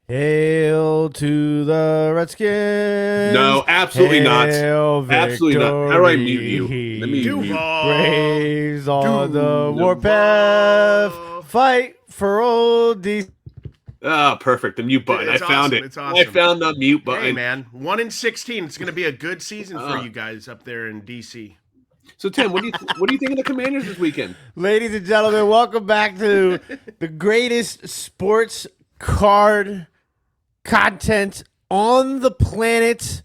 Hail to the Redskins. No, absolutely not. Hail Absolutely not. How do I mute you? Let me victory. mute. Braves on the Duval. warpath. Fight for old DC. Ah, perfect. The mute button. I found it. It's awesome. I found the mute button. Hey, man. 1-16. It's going to be a good season for you guys up there in D.C. So, Tim, what do you think of the Commanders this weekend? Ladies and gentlemen, welcome back to the greatest sports card content on the planet,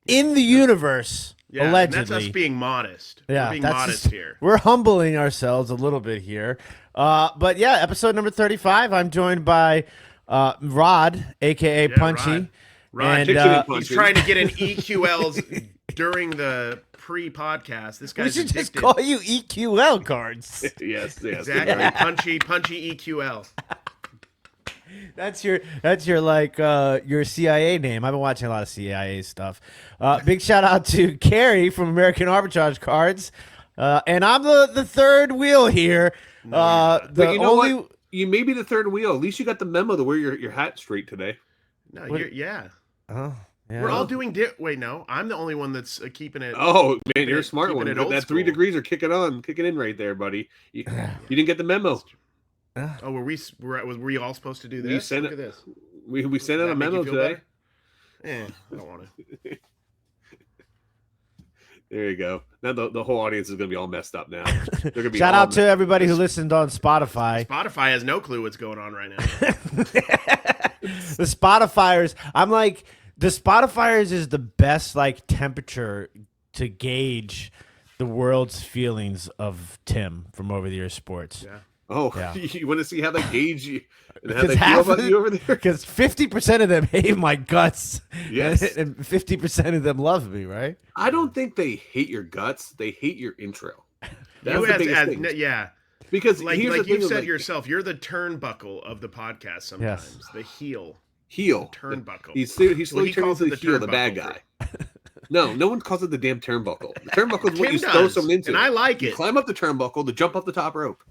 in the universe, Yeah, allegedly. and that's us being modest. Yeah, We're being that's modest just- here. We're humbling ourselves a little bit here. But yeah, episode number 35. I'm joined by Rod, a.k.a. Punchy. Rod, And, he's trying to get in EQLs during the pre-podcast. This we guy's should just addicted. call you EQL cards. Yes. Exactly. Punchy EQL. That's your like your CIA name. I've been watching a lot of CIA stuff. Big shout out to Cary from American Arbitrage Cards. And I'm the third wheel here. But you know what? You may be the third wheel. At least you got the memo to wear your hat straight today. No, yeah. Oh, yeah. We're all doing wait, no. I'm the only one that's keeping it. Oh, man, you're a smart one. Keeping it old That 3 school. degrees are kicking in right there, buddy. You didn't get the memo. Oh, were we all supposed to do this? You sent Look it. at this. We Does sent out that a make memo you feel today. better? I don't want to. There you go. Now the whole audience is going to be all messed up now. They're gonna be Shout all out to everybody who listened on Spotify. Spotify has no clue what's going on right now. The Spotifyers, I'm like, the Spotifyers is the best like temperature to gauge the world's feelings of Tim from Over the Years Sports. Yeah. Oh, Yeah. You want to see how they gauge you and how 'Cause they feel half about of you over there? Because 50% of them hate my guts. Yes. And 50% of them love me, right? I don't think they hate your guts. They hate your intro. That's You the as, biggest as thing. yeah, Because like here's the you've thing, said like, yourself, you're the turnbuckle of the podcast. Sometimes Yes. the heel Turnbuckle. turnbuckle. He's Well, slowly he turning calls into it the heel, the turnbuckle bad guy. No one calls it the damn turnbuckle. The turnbuckle is what Tim you throw does, someone into. and I like You it. climb up the turnbuckle to jump up the top rope.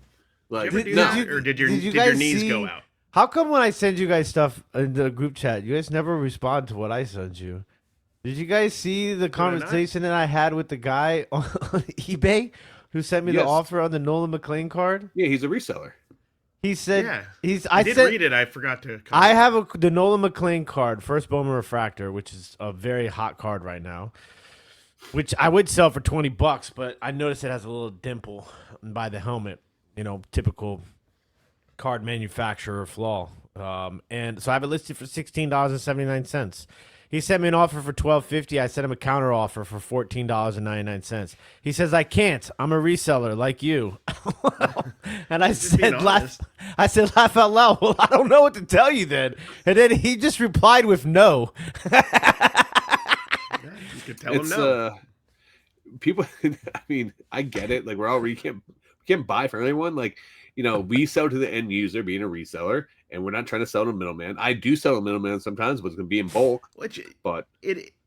Like, Did you ever do no. that, or did your guys knees see- go out? How come when I send you guys stuff in the group chat, you guys never respond to what I send you? Did you guys see the conversation that I had with the guy on eBay who sent me the Yes. offer on the Nolan McLean card? Yeah, he's a reseller. He said, Yeah. I did said, read it. I forgot to. I have the Nolan McLean card, first Bowman Refractor, which is a very hot card right now, which I would sell for $20, but I noticed it has a little dimple by the helmet, typical card manufacturer flaw. And so I have it listed for $16.79. He sent me an offer for $12.50. I sent him a counter offer for $14.99. He says, I can't. I'm a reseller like you. And I Just being said, honest. laugh out loud. Well, I don't know what to tell you then. And then he just replied with no. You could tell him It's no. people. I mean, I get it. Like we can't buy for anyone. Like we sell to the end user, being a reseller, and we're not trying to sell to middleman. I do sell to middleman sometimes, but it's going to be in bulk. But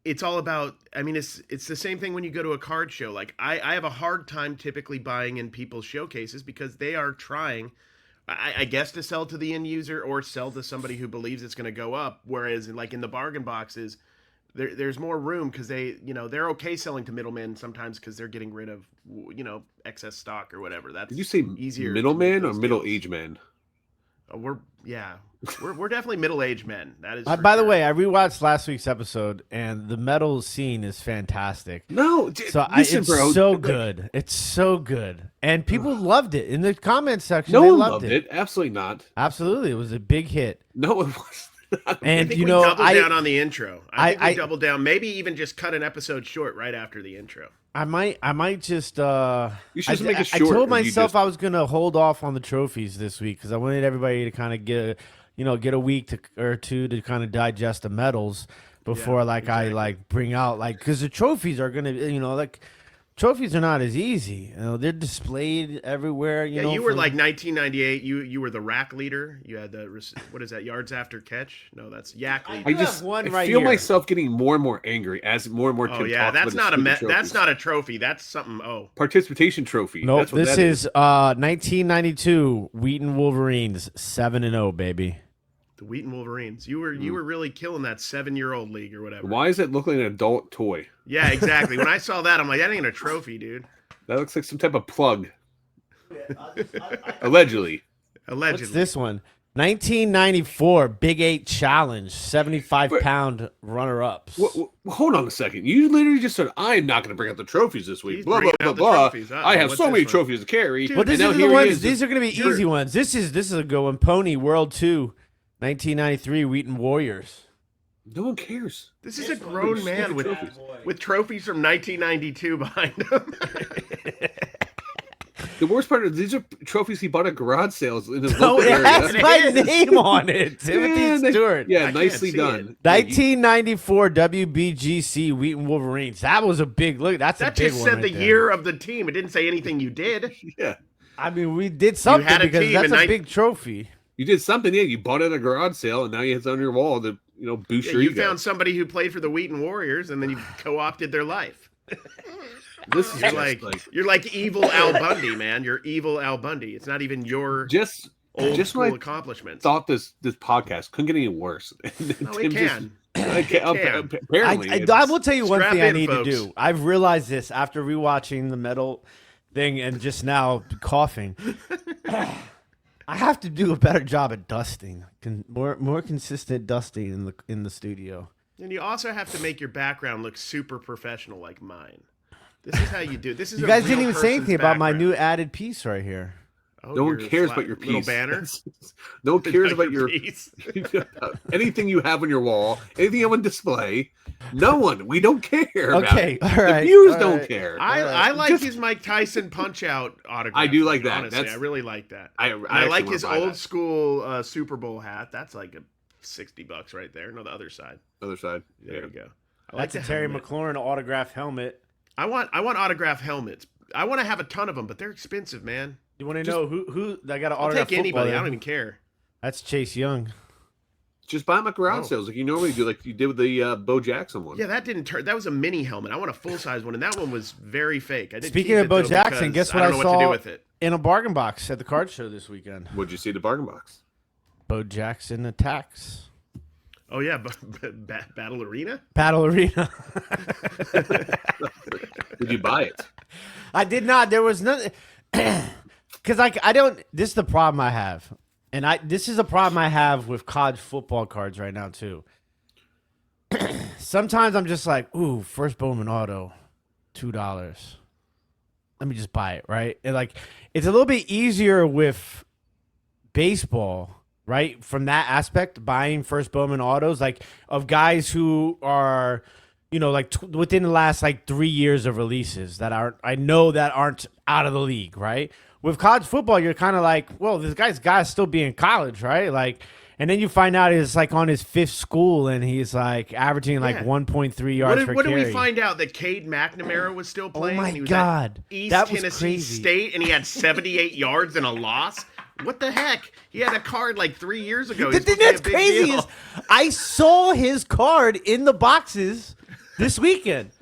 It's all about. I mean, it's the same thing when you go to a card show. Like I have a hard time typically buying in people's showcases because they are trying, I guess, to sell to the end user or sell to somebody who believes it's going to go up. Whereas like in the bargain boxes, there's more room because they're okay selling to middlemen sometimes because they're getting rid of excess stock or whatever. That's did you say easier. middleman or middle-aged man? We're definitely middle-aged men. That is. By the way, I rewatched last week's episode, and the metal scene is fantastic. No, It's bro. so good. It's so good, and people loved it in the comments section. No they one loved loved it. Absolutely not. Absolutely, it was a big hit. No, it was not. And I think you we know, doubled down on the intro. I think we I- doubled down. Maybe even just cut an episode short right after the intro. I might just. You should just make it I short, told or you myself just- I was gonna hold off on the trophies this week because I wanted everybody to kind of get a week or two to kind of digest the medals before I bring out because the trophies are gonna trophies are not as easy. They're displayed everywhere. You were like 1998. You were the rack leader. You had what is that? Yards after catch? No, that's yak leader. I feel myself getting more and more angry as more and more. Oh Tim yeah, talks that's about not his that's trophies. not a trophy. That's something. Participation trophy. Nope, That's what this that is 1992 Wheaton Wolverines 7-0, baby. The Wheaton Wolverines. You were really killing that 7-year-old league or whatever. Why is it look like an adult toy? Yeah, exactly. When I saw that, I'm like, that ain't a trophy, dude. That looks like some type of plug. Allegedly. Allegedly. What's this one? 1994 Big 8 Challenge, 75-pound runner-ups. Well, hold on a second. You literally just said, I'm not going to bring out the trophies this week. He's Blah, blah, bringing blah, out the blah. trophies. I have What's so this many one? trophies to carry. Dude, Well, this and is now the here he ones. is. These are going to be easy ones. This is a good one. Pony World 2, 1993 Wheaton Warriors. No one cares. This is a grown man with trophies from 1992 behind him. The worst part is these are trophies he bought at garage sales in his Oh, local it area. has my name on it. Timothy Yeah, Stewart. Yeah, I nicely can't see done. 1994 WBGC Wheaton Wolverines. That was a big look. That's That a big just one. said right the there. year of the team. It didn't say anything you did. Yeah. I mean, we did something had a because team that's in a big trophy. You did something, yeah. You bought it at a garage sale, and now it's on your wall to, boost Yeah, your you ego. found somebody who played for the Wheaton Warriors, and then you co-opted their life. This is You're just like you're like evil Al Bundy, man. You're evil Al Bundy. It's not even your just old just school when I accomplishments. thought this podcast couldn't get any worse. No, it can. Apparently, I will tell you one Strap thing I in, need folks. to do. I've realized this after rewatching the metal thing and just now coughing. I have to do a better job at dusting, more consistent dusting in the studio. And you also have to make your background look super professional like mine. This is how you do. This is You a guys real didn't even say anything person's about my background. new added piece right here. Oh, no one your cares about your little piece. banner. No one cares about your piece. anything you have on your wall, anything you have on display. No one. We don't care. About Okay, it. all The right, viewers all don't right. care. I like Just- his Mike Tyson punch out autograph. I do like that. Honestly, That's- I really like that. I I actually like wanna his buy old that. school Super Bowl hat. That's like a $60 right there. No, the other side. Other side. There Yeah. you go. I like That's a the Terry helmet. McLaurin autograph helmet. I want autograph helmets. I want to have a ton of them, but they're expensive, man. You want to know who I got an I'll autograph take anybody. I football don't in? even care. That's Chase Young. Just buy them at garage Oh. sales like you normally do, like you did with the Bo Jackson one. Yeah, that didn't turn. That was a mini helmet. I want a full size one, and that one was very fake. I did Speaking keep of it, Bo though, Jackson, because guess what I I don't know what to saw do with it. in a bargain box at the card show this weekend? What'd you see the bargain box? Bo Jackson attacks. Oh yeah, Battle Arena. Battle Arena. Did you buy it? I did not. There was nothing. Because I don't. This is the problem I have, and this is a problem I have with college football cards right now too. Sometimes I'm just like, ooh, first Bowman auto, $2. Let me just buy it, right? And like, it's a little bit easier with baseball, right? From that aspect, buying first Bowman autos, like of guys who are, like within the last like 3 years of releases that aren't out of the league, right? With college football, you're kind of like, well, this guy's got to still be in college, right? Like, and then you find out he's like on his 5th school and he's like averaging like Yeah. 1.3 yards per What did carry. we find out that Cade McNamara was still playing? my and he was God. at East That was Tennessee crazy. State, and he had 78 yards and a loss. What the heck? He had a card like 3 years ago. The He's thing supposed that's to be a big crazy deal. is I saw his card in the boxes this weekend.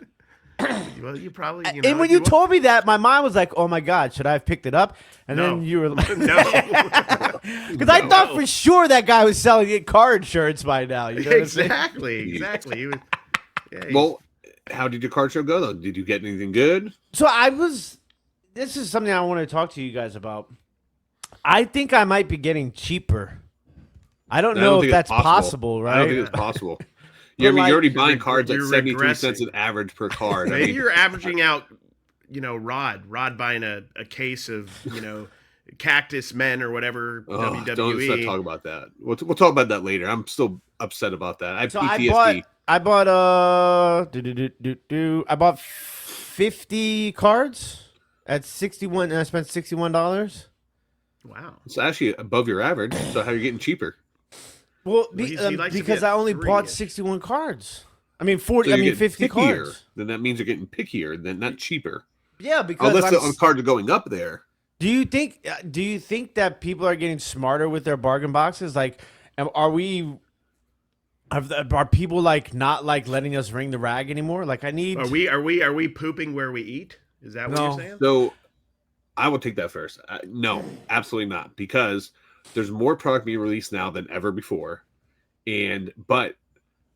Well, you probably. And when you told me that, my mind was like, "Oh my God, should I have picked it up?" And No. then you were like, no, because I thought for sure that guy was selling it car insurance by now. You know what I'm saying? exactly. He was, yeah, Well, how did your card show go though? Did you get anything good? So this is something I want to talk to you guys about. I think I might be getting cheaper. I don't know if think that's it's possible, I don't right? think it's possible. But You're like- already buying cards at you're 73 cents regressing. an average per card. I maybe mean, you're averaging out. Rod buying a case of Cactus Men or whatever let's not WWE. talk about that. We'll talk about that later. I'm still upset about that. I have So PTSD. I bought 50 cards at 61 and I spent $61. Wow. It's actually above your average. So how are you getting cheaper? Well, He likes to because get I only bought 3-ish. 61 cards. I mean 40. So I you're mean getting 50 pickier. cards. Then that means you're getting pickier, then not cheaper. Yeah, because Unless the cards are going up there. do you think that people are getting smarter with their bargain boxes? Like, are people like not like letting us ring the rag anymore? Like, I need. Are we pooping where we eat? Is that what No. you're saying? So I will take that first. No, absolutely not. Because there's more product being released now than ever before. But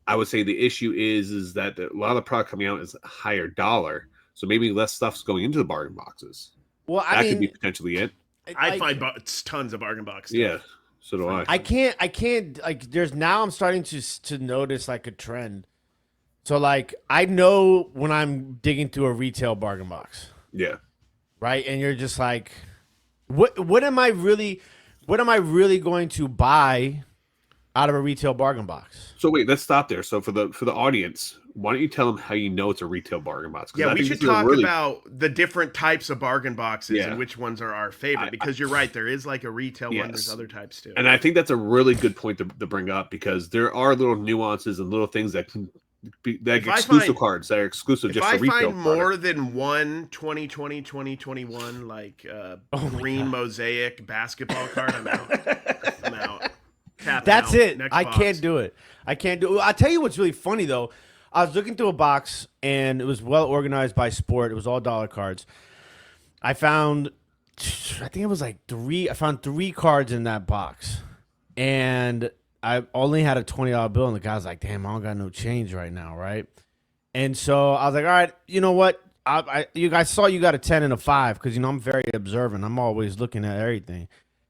I would say the issue is that a lot of the product coming out is a higher dollar, so maybe less stuff's going into the bargain boxes. Well, That could be potentially it. I find tons of bargain box stuff. Yeah, so do I. I can't like. There's now I'm starting to notice like a trend. So like I know when I'm digging through a retail bargain box, Yeah. right? And you're just like, what am I really going to buy out of a retail bargain box? So wait, let's stop there. So for the audience, why don't you tell them how you know it's a retail bargain box? 'Cause Yeah, I we think should this is a talk really- about the different types of bargain boxes Yeah. and which ones are our favorite. Because you're right, there is like a retail one. There's Yes. other types too. And I think that's a really good point to bring up, because there are little nuances and little things that can be If I exclusive find- cards that are exclusive If just I to retail. find more than one 2020, 2021 like green mosaic basketball card, I'm out. I'm out. Tap That's out. it. Next I box. can't do it. I can't do it. I'll tell you what's really funny though. I was looking through a box and it was well organized by sport. It was all dollar cards. I think it was like three. I found 3 cards in that box, and I only had a $20 bill. And the guy was like, "Damn, I don't got no change right now, right?" And so I was like, "All right, you know what? You guys saw you got a 10 and a 5 because I'm very observant. I'm always looking at everything."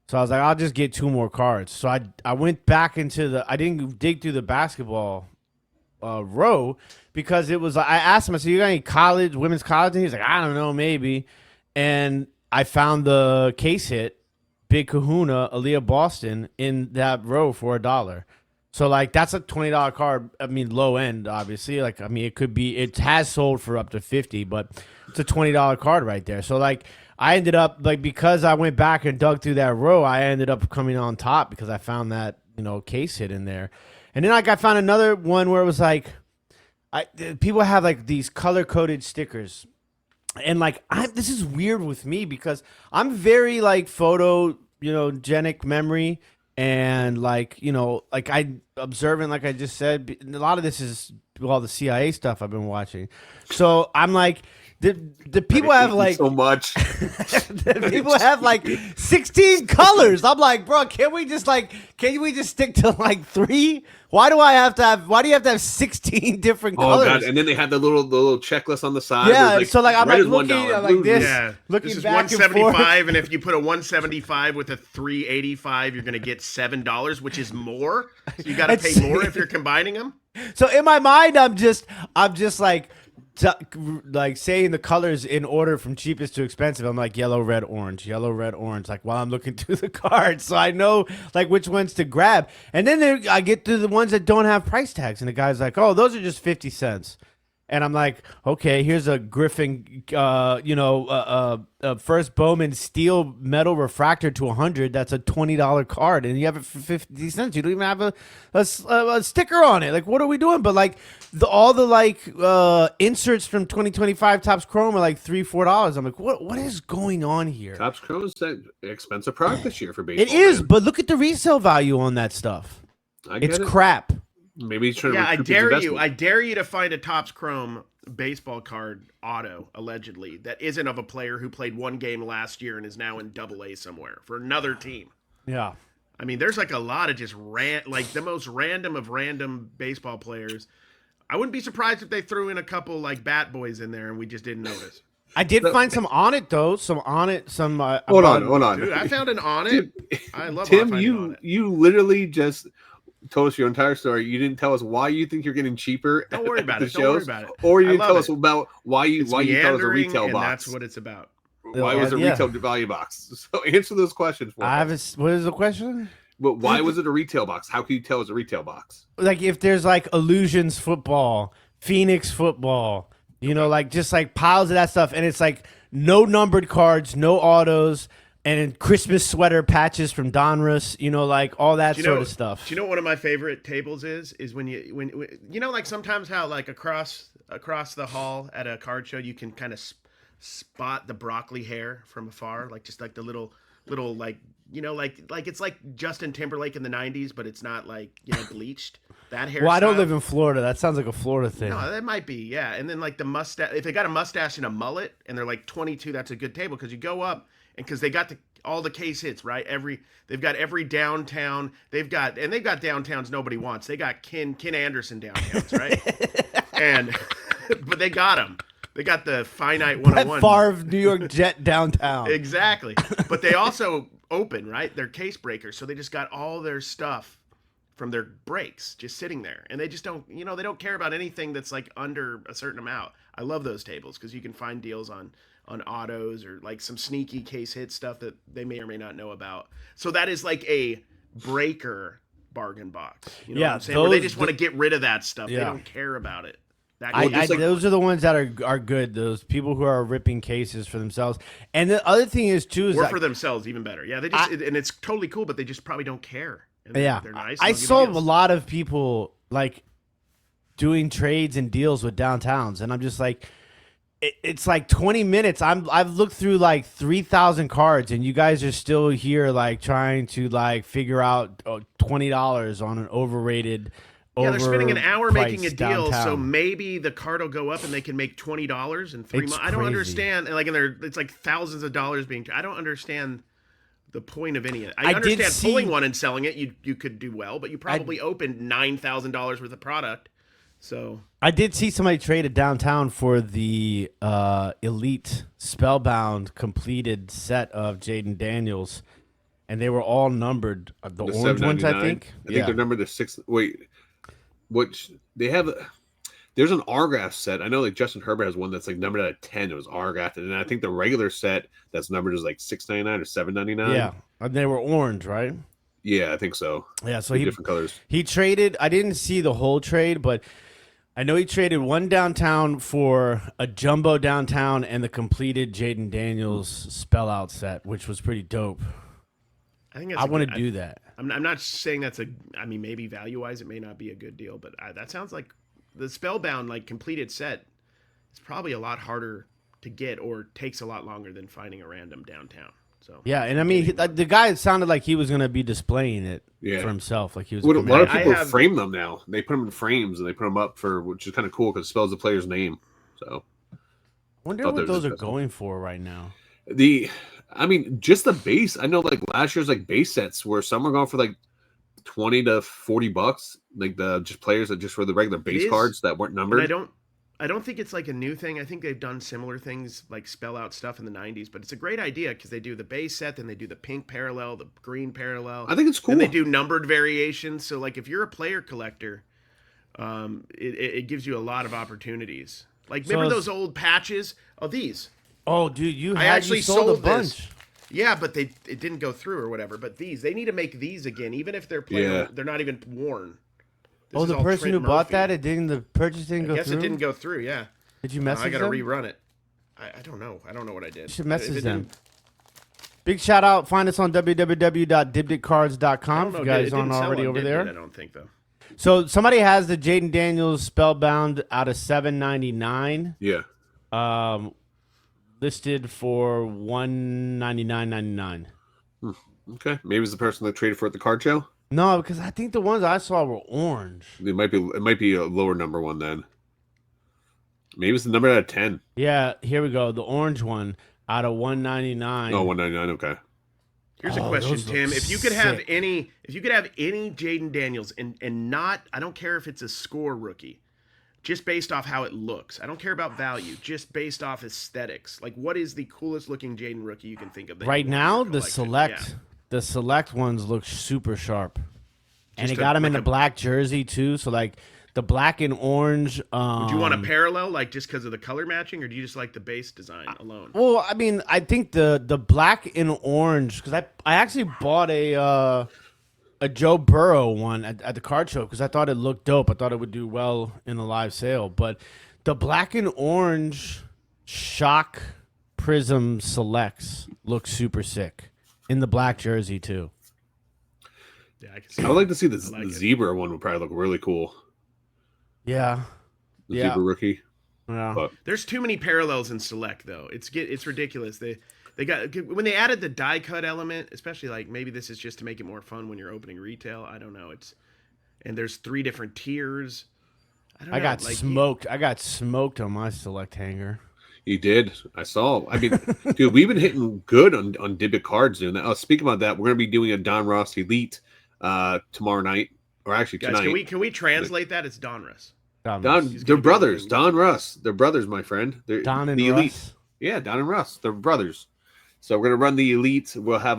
So I was like, I'll just get 2 more cards. So I went back into I didn't dig through the basketball row because it was. I asked him, I said, "You got any women's college?" And he's like, "I don't know, maybe." And I found the case hit, Big Kahuna, Aaliyah Boston in that row for $1. So like that's a $20 card. I mean, low end, obviously. Like I mean, it has sold for up to 50, but it's a $20 card right there. So like I ended up like because I went back and dug through that row, I ended up coming on top because I found that case hit in there. And then like I found another one where it was like, people have like these color coded stickers, and like this is weird with me because I'm very like photogenic memory, and like like I observant, like I just said. A lot of this is all the CIA stuff I've been watching, so I'm like. The people have like so much. the people have like 16 colors. I'm like, bro, can we just stick to like 3? Why do you have to have 16 different colors? Oh god! And then they had the little checklist on the side. Yeah, like, so like I'm red like is looking $1, like blue this, is- Yeah, looking this is back and forth. 175, and if you put a 175 with a 385, you're gonna get $7, which is more. So you got to pay more if you're combining them. So in my mind, I'm just like saying the colors in order from cheapest to expensive. I'm like yellow, red, orange, like while I'm looking through the cards, so I know like which ones to grab. And then I get to the ones that don't have price tags, and the guy's like, "Oh, those are just 50 cents." And I'm like, okay, here's a Griffin, first Bowman steel metal refractor to 100. That's a $20 card, and you have it for 50 cents. You don't even have a sticker on it. Like, what are we doing? But like, all the inserts from 2025 Topps Chrome are like $3-4. I'm like, what is going on here? Topps Chrome is an expensive product this year for baseball. It is, man. but look at the resale value on that stuff. I get It's it. crap. Maybe he's trying to Yeah, I recoup his dare you. investment. I dare you to find a Topps Chrome baseball card auto, allegedly, that isn't of a player who played one game last year and is now in AA somewhere for another team. Yeah. I mean, there's like a lot of just like the most random of random baseball players. I wouldn't be surprised if they threw in a couple like bat boys in there and we just didn't notice. I did find some on it though. Hold on. Dude, I found an on it. I love Tim, finding on it. you literally just told us your entire story. You didn't tell us why you think you're getting cheaper. Don't worry about at it. the Don't worry shows, about it. Or you I didn't love tell us it. about why you It's thought it was a meandering, retail and box. that's what it's about. Why was it a Yeah. retail value box? So answer those questions for us. What is the question? But why was it a retail box? How can you tell it's a retail box? Like if there's like Illusions football, Phoenix football, like just like piles of that stuff, and it's like no numbered cards, no autos, and Christmas sweater patches from Donruss, like all that sort of stuff. Do you know what one of my favorite tables is when like sometimes how like across the hall at a card show you can kind of spot the broccoli hair from afar, like just like the little like like it's like Justin Timberlake in the 90s, but it's not like bleached. That hair. Well, I don't live in Florida. That sounds like a Florida thing. No, that might be, yeah. And then like the mustache, if they got a mustache and a mullet and they're like 22, that's a good table because you go up and because they got all the case hits, right? They've got every downtown. They've got downtowns nobody wants. They got Ken Anderson downtowns, right? And but they got them. They got the finite Brett 101. Favre, New York Jet downtown. Exactly. But they also open, right? They're case breakers, so they just got all their stuff from their breaks just sitting there, and they just don't, they don't care about anything that's like under a certain amount. I love those tables because you can find deals on autos or like some sneaky case hit stuff that they may or may not know about. So that is like a breaker bargain box. You know what I'm saying? Where they just want to get rid of that stuff. Yeah. They don't care about it. Those are the ones that are good. Those people who are ripping cases for themselves. And the other thing is too is or for themselves, even better. Yeah, they just and it's totally cool, but they just probably don't care. And yeah, they're nice. I saw a lot of people like doing trades and deals with downtowns, and I'm just like, it's like 20 minutes. I've looked through like 3,000 cards, and you guys are still here like trying to like figure out $20 on an overrated. Yeah, they're spending an hour making a deal, downtown. So maybe the card will go up and they can make $20 in 3 months. I don't understand. And it's like thousands of dollars being. I don't understand the point of any of it. I understand pulling one and selling it. You could do well, but you probably opened $9,000 worth of product. So I did see somebody trade it downtown for the Elite Spellbound completed set of Jaden Daniels, and they were all numbered. The orange ones, I think. I think they're numbered to 6. Wait, which they have. There's an Argraph set. I know like Justin Herbert has one that's like numbered at 10. It was Argraph, and then I think the regular set that's numbered is like $6.99 or $7.99. Yeah, and they were orange, right? Yeah, I think so. Yeah, so different colors. He traded. I didn't see the whole trade, but I know he traded one downtown for a jumbo downtown and the completed Jaden Daniels spell out set, which was pretty dope. I want to do that. I'm not saying that's maybe value wise it may not be a good deal, but that sounds like the Spellbound like completed set is probably a lot harder to get or takes a lot longer than finding a random downtown. So yeah, and I mean the guy sounded like he was going to be displaying it for himself, like he was. A lot of people frame them now. They put them in frames and they put them up which is kind of cool because it spells the player's name. So I wonder what those are going for right now. Just the base. I know like last year's like base sets where some are going for like $20 to $40, like the just players that just were the regular base cards that weren't numbered. I don't think it's like a new thing. I think they've done similar things like spell out stuff in the 90s, but it's a great idea because they do the base set, then they do the pink parallel, the green parallel. I think it's cool. And they do numbered variations. So like if you're a player collector, it gives you a lot of opportunities. Like remember those old patches? Oh, these. Oh, dude, I actually sold a bunch. This. Yeah, but it didn't go through or whatever. But they need to make these again, even if they're they're not even worn. This the person who bought that, the purchase didn't go through? I guess it didn't go through, yeah. Did you message them? I got to rerun it. I don't know. I don't know what I did. You should message them. Big shout out. Find us on www.dibditcards.com if you guys aren't already over there. I don't think, though. So somebody has the Jaden Daniels Spellbound out of $7.99. Yeah. Listed for $199.99. Okay. Maybe it's the person that traded for it at the card show? No, because I think the ones I saw were orange. It might be a lower number one then. Maybe it's the number out of 10. Yeah, here we go. The orange one out of $199. Oh, $199, okay. Here's a question, Tim. If you could have any Jaden Daniels and not, I don't care if it's a score rookie, just based off how it looks. I don't care about value, just based off aesthetics. Like, what is the coolest looking Jaden rookie you can think of? Right now, the select ones look super sharp. And they got them in a black jersey, too. So, like, the black and orange. Would you want a parallel, like, just because of the color matching? Or do you just like the base design alone? Well, I mean, I think the black and orange, because I actually bought a Joe Burrow one at the card show because I thought it looked dope. I thought it would do well in a live sale. But the black and orange shock prism selects look super sick in the black jersey too. Yeah, I can see. I would like to see the zebra one. Would probably look really cool. Yeah, the zebra rookie. Yeah, but there's too many parallels in select though. It's ridiculous. They got when they added the die cut element, especially like maybe this is just to make it more fun when you're opening retail. I don't know. And there's 3 different tiers. I got smoked. I got smoked on my select hanger. You did. I saw. I mean, dude, we've been hitting good on Dibdit Cards. Doing that. Speaking about that, we're gonna be doing a Don Ross Elite tomorrow night, or actually Guys, tonight. can we translate that? It's Donruss. They're brothers. Don Russ. They're brothers, my friend. They're Don and the Elite. Russ? Yeah, Don and Russ. They're brothers. So we're gonna run the Elite. We'll have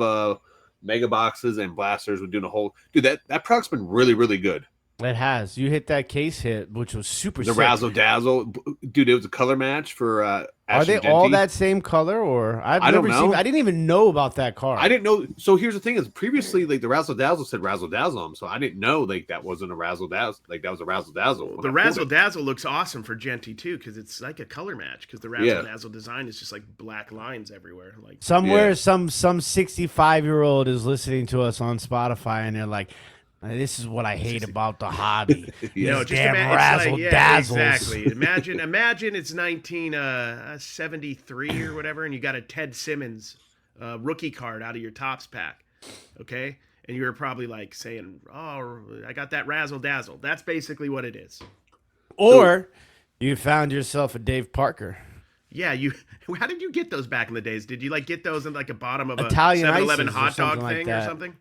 mega boxes and blasters. We're doing a whole dude. That product's been really, really good. It has. You hit that case hit, which was super The sick. Razzle Dazzle, dude. It was a color match for. Are they all that same color, or I don't know. I didn't even know about that card. I didn't know. So here's the thing: is previously like the Razzle Dazzle said Razzle Dazzle on them, so I didn't know like that wasn't a Razzle Dazzle. Like that was a Razzle Dazzle. The Razzle Dazzle looks awesome for Genty too, because it's like a color match. Because the Razzle Dazzle design is just like black lines everywhere. Like somewhere, some 65-year-old is listening to us on Spotify, and they're like, "This is what I hate about the hobby." Just damn Razzle like, Dazzles. Exactly. Imagine it's 1973 or whatever, and you got a Ted Simmons rookie card out of your Topps pack, okay? And you're probably like saying, "Oh, I got that Razzle Dazzle." That's basically what it is. Or you found yourself a Dave Parker. Yeah, how did you get those back in the days? Did you like get those in like a bottom of Italian a 7-Eleven ices or hot dog something thing like or that. something?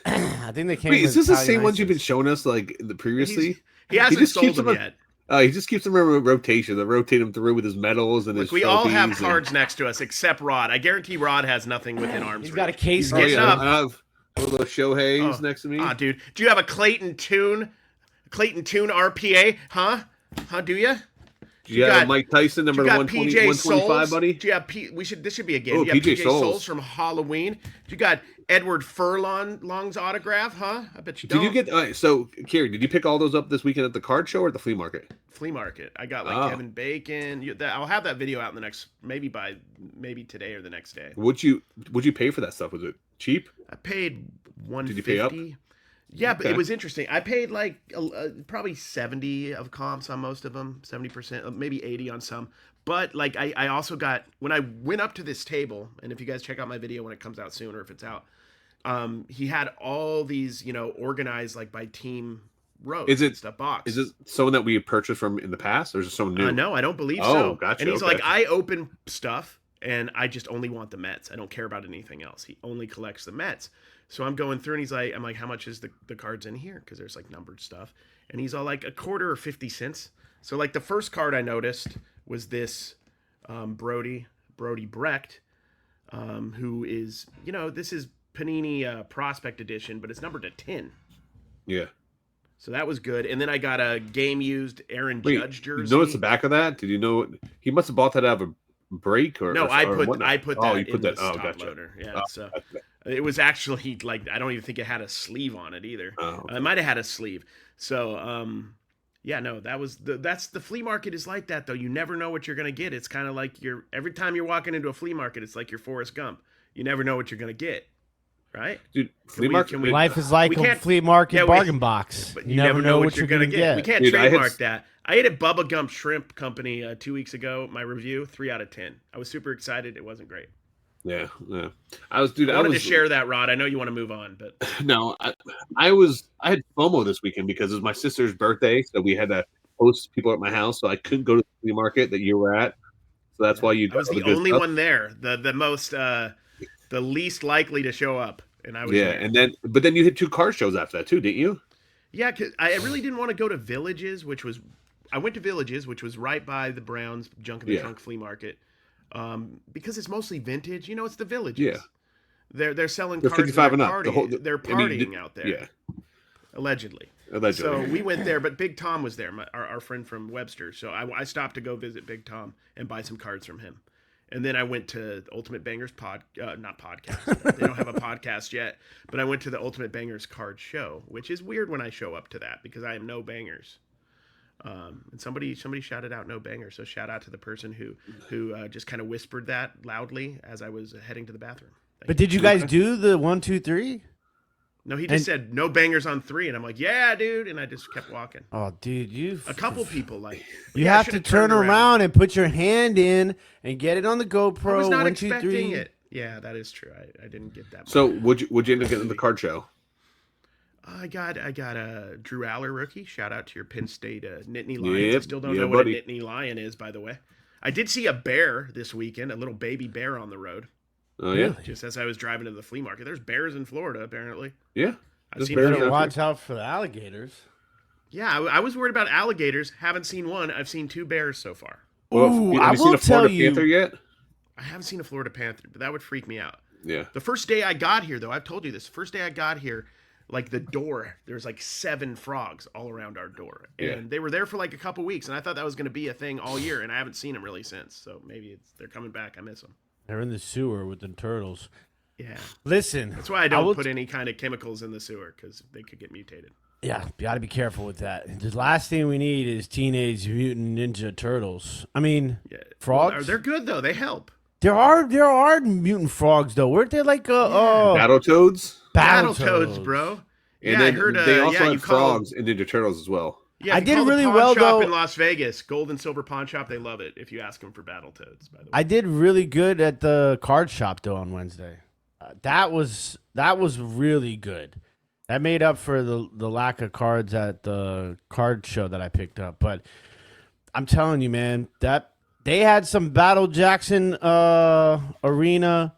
I think they came. Wait, with is this the Italian same ones you've been ices. showing us like previously? He hasn't sold them yet. He just keeps them in rotation. They rotate them through with his medals and his. We all have trophies cards next to us except Rod. I guarantee Rod has nothing within arm's He's reach. got a case. He's getting up. I have a little Shohei's next to me. Dude, do you have a Clayton Tune RPA? Huh? Do you? Do you have a Mike Tyson number you got 120, PJ 125, Souls? buddy? Do you have this should be a game. Oh, Do you have PJ Souls. from Halloween? You got Edward Furlong's autograph, huh? I bet you don't. Did you get so Cary, did you pick all those up this weekend at the card show or at the flea market? Flea market. I got like Kevin Bacon. I'll have that video out in the next maybe today or the next day. Would you pay for that stuff? Was it cheap? I paid $150. Did you pay up? Yeah, but it was interesting. I paid like probably 70 of comps on most of them, 70%, maybe 80 on some. But like I also got, when I went up to this table, and if you guys check out my video when it comes out soon or if it's out, he had all these, organized like by team rows. Is it stuff box? Is it someone that we purchased from in the past, or is it someone new? No, I don't believe so. so. Gotcha. And he's like, I open stuff and I just only want the Mets. I don't care about anything else. He only collects the Mets. So I'm going through and he's like, I'm like, how much is the cards in here? Because there's like numbered stuff. And he's all like a quarter or 50 cents. So like the first card I noticed was this Brody Brecht, who is, this is Panini Prospect Edition, but it's numbered to 10. Yeah. So that was good. And then I got a game used Aaron Judge jersey. You notice the back of that? Did you know he must have bought that out of a break or? No, or I put whatnot? that you put in that. the Oh, top gotcha. loader. Yeah, so it was actually like I don't even think it had a sleeve on it either. Oh, okay. It might have had a sleeve. So yeah, no, that's the flea market is like that though. You never know what you're gonna get. It's kind of like every time you're walking into a flea market, it's like your Forrest Gump. You never know what you're gonna get, right? Dude, flea market. Life is like a flea market bargain box. But you never know what you're gonna get. We can't trademark that. I ate at Bubba Gump Shrimp Company 2 weeks ago. My review, 3 out of 10. I was super excited. It wasn't great. Yeah. I wanted to share that, Rod. I know you want to move on, but no, I had FOMO this weekend because it was my sister's birthday, so we had to host people at my house, so I couldn't go to the flea market that you were at. So that's why you. I was the only one there, the most, the least likely to show up, and I was. Yeah, there. but then you hit 2 car shows after that too, didn't you? Yeah, cause I really didn't want to go to Villages, I went to Villages, which was right by the Browns Junk in the Trunk flea market. Because it's mostly vintage, it's the Villages. Yeah, they're selling they're cards. 55 and up. They're partying out there. Yeah, allegedly. So we went there, but Big Tom was there, our friend from Webster. So I stopped to go visit Big Tom and buy some cards from him. And then I went to Ultimate Bangers not podcast. They don't have a podcast yet, but I went to the Ultimate Bangers card show, which is weird when I show up to that because I am no bangers. And somebody shouted out no banger, so shout out to the person who just kind of whispered that loudly as I was heading to the bathroom. But did you guys do the 1, 2, 3? No, he just said no bangers on 3, and I'm like, yeah, dude, and I just kept walking. Oh, dude, a couple people like you have to turn around and put your hand in and get it on the GoPro. I was not 1, 2, 3. expecting it. Yeah, that is true. I didn't get that. So would you end up getting the card show? I got a Drew Aller rookie. Shout out to your Penn State Nittany Lions. Yep. I still don't know what a Nittany Lion is, by the way. I did see a bear this weekend, a little baby bear on the road. Oh yeah, Just as I was driving to the flea market. There's bears in Florida, apparently. yeah. I've There's seen bears a Better few. out watch out for the alligators. Yeah, I was worried about alligators. Haven't seen one. I've seen 2 bears so far. Well, Ooh, have I you seen will a Florida tell you- panther yet? I haven't seen a Florida panther, but that would freak me out. Yeah. The first day I got here, though, I've told you this. First day I got here, like the door, there's like 7 frogs all around our door, and Yeah. they were there for like a couple weeks, and I thought that was going to be a thing all year, and I haven't seen them really since. So maybe they're coming back. I miss them. They're in the sewer with the turtles. Yeah, Listen, that's why I don't will put any kind of chemicals in the sewer because they could get mutated. Yeah, you got to be careful with that. The last thing we need is Teenage Mutant Ninja Turtles. I mean, Yeah, frogs. They're good though. They help. There are mutant frogs though. Weren't there like Battletoads. Battletoads, bro. And Yeah, then I heard. they also yeah, had you call. frogs and Ninja Turtles as well. Yeah, I if you did call the really pawn well, shop though. in Las Vegas, Gold and Silver Pawn Shop. They love it if you ask them for Battletoads. By the way, I did really good at the card shop though on Wednesday. That was really good. That made up for the lack of cards at the card show that I picked up. But I'm telling you, man, that they had some Battle Jackson arena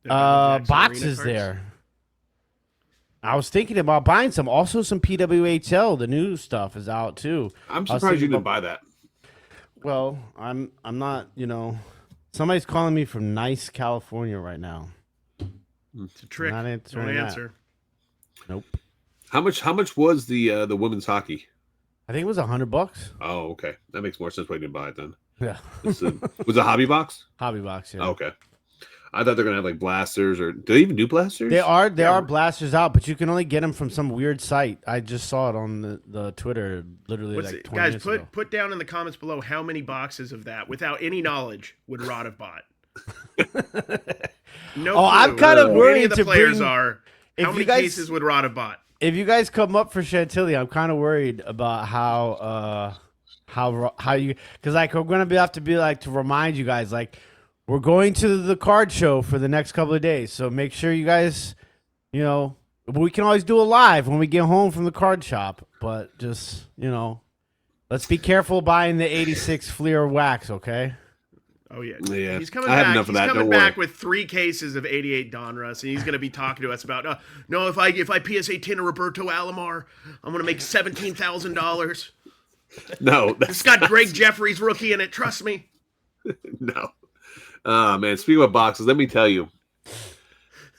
The Battle Jackson boxes Arena cards. there. I was thinking about buying some. Also, some PWHL. The new stuff is out too. I'm I was surprised thinking you didn't about- buy that. Well, I'm not. Somebody's calling me from nice California right now. It's a trick. Not Don't answering that. answer. Nope. How much was the women's hockey? I think it was $100. Oh, okay. That makes more sense why you didn't buy it then. Yeah. Was it a hobby box? Hobby box. Yeah. Oh, okay. I thought they're gonna have like blasters, or do they even do blasters? They are Yeah. blasters out, but you can only get them from some weird site. I just saw it on the Twitter literally What's like it? 20 Guys, minutes ago. put down in the comments below how many boxes of that, without any knowledge, would Rod have bought. No. Oh, I'm clue kinda who worried any of the to players bring- are. if How you many guys- cases would Rod have bought? If you guys come up for Chantilly, I'm kind of worried about how you, because like we're gonna have to be like to remind you guys, like we're going to the card show for the next couple of days, so make sure you guys, we can always do a live when we get home from the card shop, but just let's be careful buying the 86 Flea wax, okay? Oh yeah, Yeah, He's coming I have back. enough of He's that, coming don't back worry. with 3 cases of 88 Donruss, and he's going to be talking to us about, no, if I PSA 10 a Roberto Alomar, I'm going to make $17,000. No, It's got Greg Jeffries rookie in it. Trust me. no. Man, speaking of boxes, let me tell you,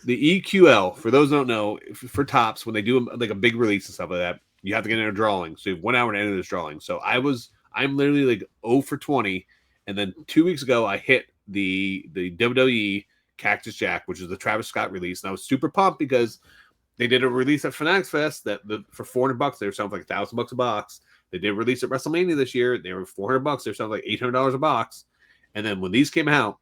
the EQL, for those who don't know, for Tops, when they do like a big release and stuff like that, you have to get in a drawing. So you have 1 hour to enter this drawing. So I'm literally like 0 for 20. And then 2 weeks ago, I hit the WWE Cactus Jack, which is the Travis Scott release. And I was super pumped because they did a release at Fanatics Fest for $400. They were selling for like $1,000 a box. They did release at WrestleMania this year. They were $400. They were selling like $800 a box. And then when these came out,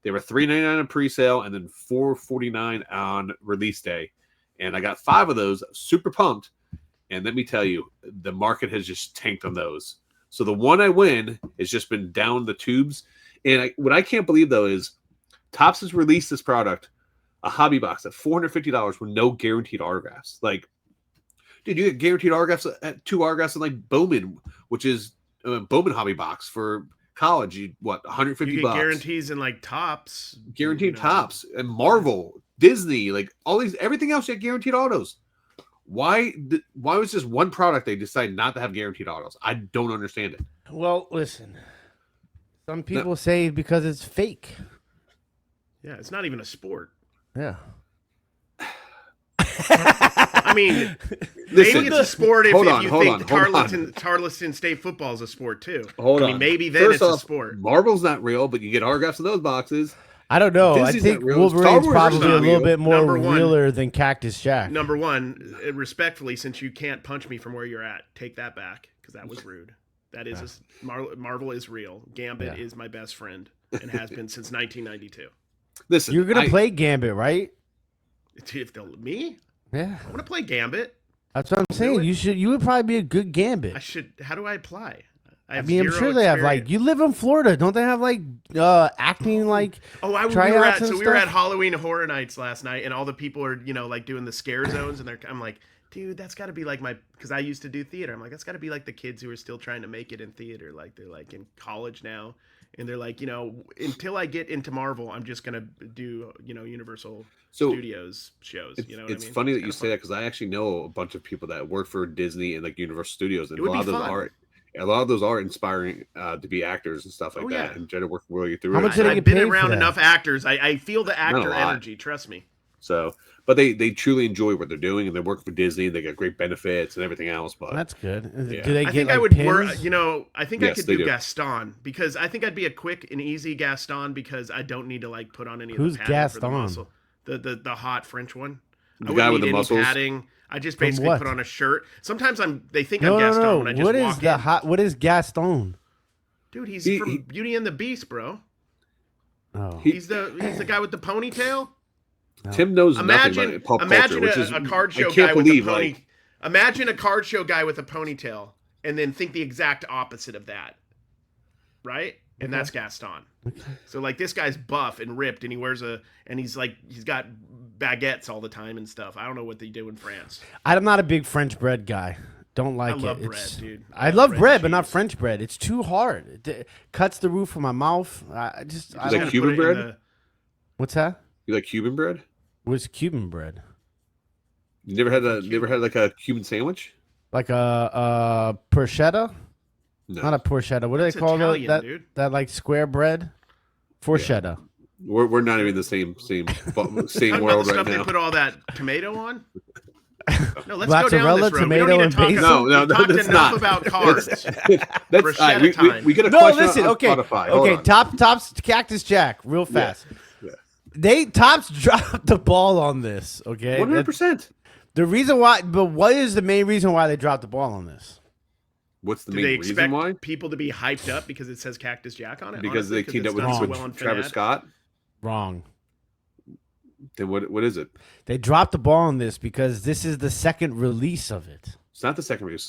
they were $399 on pre-sale and then $449 on release day. And I got 5 of those, super pumped. And let me tell you, the market has just tanked on those. So the one I win has just been down the tubes. And what I can't believe, though, is Topps has released this product, a hobby box, at $450 with no guaranteed autographs. Like, dude, you get guaranteed autographs at 2 autographs in like Bowman, which is a Bowman hobby box for college. $150? You get guarantees in like Tops. Guaranteed Tops and Marvel, Disney, like all these, everything else you get guaranteed autos. Why was just one product they decided not to have guaranteed autos? I don't understand it. Well, listen, some people say because it's fake. Yeah, it's not even a sport. Yeah. I mean, Listen, maybe it's a sport if hold you on, think hold on. Tarleton State football is a sport too. Hold I on. mean, maybe then First it's off, a sport. Marvel's not real, but you get autographs in those boxes. I don't know. Disney's I think not real. Star Wolverine's Wars is probably not a little real. bit more Number one. realer than Cactus Jack. Number one, respectfully, since you can't punch me from where you're at, take that back because that was rude. That is Marvel is real. Gambit is my best friend and has been since 1992. Listen, You're gonna play Gambit, right? Me? Yeah, I want to play Gambit. that's what I'm saying. You would probably be a good Gambit. I should. How do I apply? I mean, I'm sure they have like. You live in Florida, don't they have like acting like? Oh, we were tryouts at and we were at stuff? Halloween Horror Nights last night, and all the people are like doing the scare zones, and I'm like, dude, that's got to be like because I used to do theater. I'm like, that's got to be like the kids who are still trying to make it in theater, like they're like in college now, and they're like, until I get into Marvel, I'm just gonna do Universal So Studios shows. it's You know what I mean? funny that It's you kinda say that because I actually know a bunch of people that work for Disney and like Universal Studios, and It would be fun. a lot of those are inspiring to be actors and stuff like Oh, that, yeah. and try to work really through How it. much did fun. they get I've been paid for around that? enough actors. I feel the Not a actor lot. energy. Trust me. So, but they truly enjoy what they're doing, and they work for Disney. They get great benefits and everything else. But That's good. Yeah. Do they I get think like I would pins? work. I think I Yes, could they do do. Gaston because I think I'd be a quick and easy Gaston because I don't need to like put on any of Who's the padding for the Gaston? muscle. The hot French one. The I guy wouldn't with need the any muscles? padding. I just From basically what? put on a shirt. Sometimes they think No, I'm Gaston no, when I no. just What is walk the in. hot? What is Gaston? Dude, he's He- from he- Beauty and the Beast, bro. Oh, He's the guy with the ponytail. Tim knows nothing about pop culture, Imagine which is a card show I can't guy with a believe pony. like Imagine a card show guy with a ponytail, and then think the exact opposite of that, right? And that's Gaston. So like this guy's buff and ripped, and he's got baguettes all the time and stuff. I don't know what they do in France. I'm not a big French bread guy. Don't like I love it. bread, dude. I love bread, but and not cheese. French bread. It's too hard. It cuts the roof of my mouth. I like don't- Cuban Put it in bread? What's that? you like Cuban bread. What's Cuban bread? You never had like a Cuban sandwich? Like a porchetta? No, Not a porchetta. What do It's they call Italian, that? dude. That like square bread? Forchetta. we're not even in the same Talking about world the right stuff they now. put all that tomato on. No, let's go down Mozzarella, this road. tomato, we don't need and to talk basil? about, No, we've talked that's enough not. about cards. That's all right, we time. get a No, question listen. on Okay, Spotify. Hold okay. on. Tops Cactus Jack, real fast. Yeah. Tops dropped the ball on this. Okay, 100%. the reason why, but what is the main reason why they dropped the ball on this? What's the Do they main reason expect why? people to be hyped up because it says Cactus Jack on it? Because honestly? they teamed up it's with, done so with well on Travis Fanatics? Scott. Wrong. Then what is it? They dropped the ball on this because this is the second release of it. It's not the second release.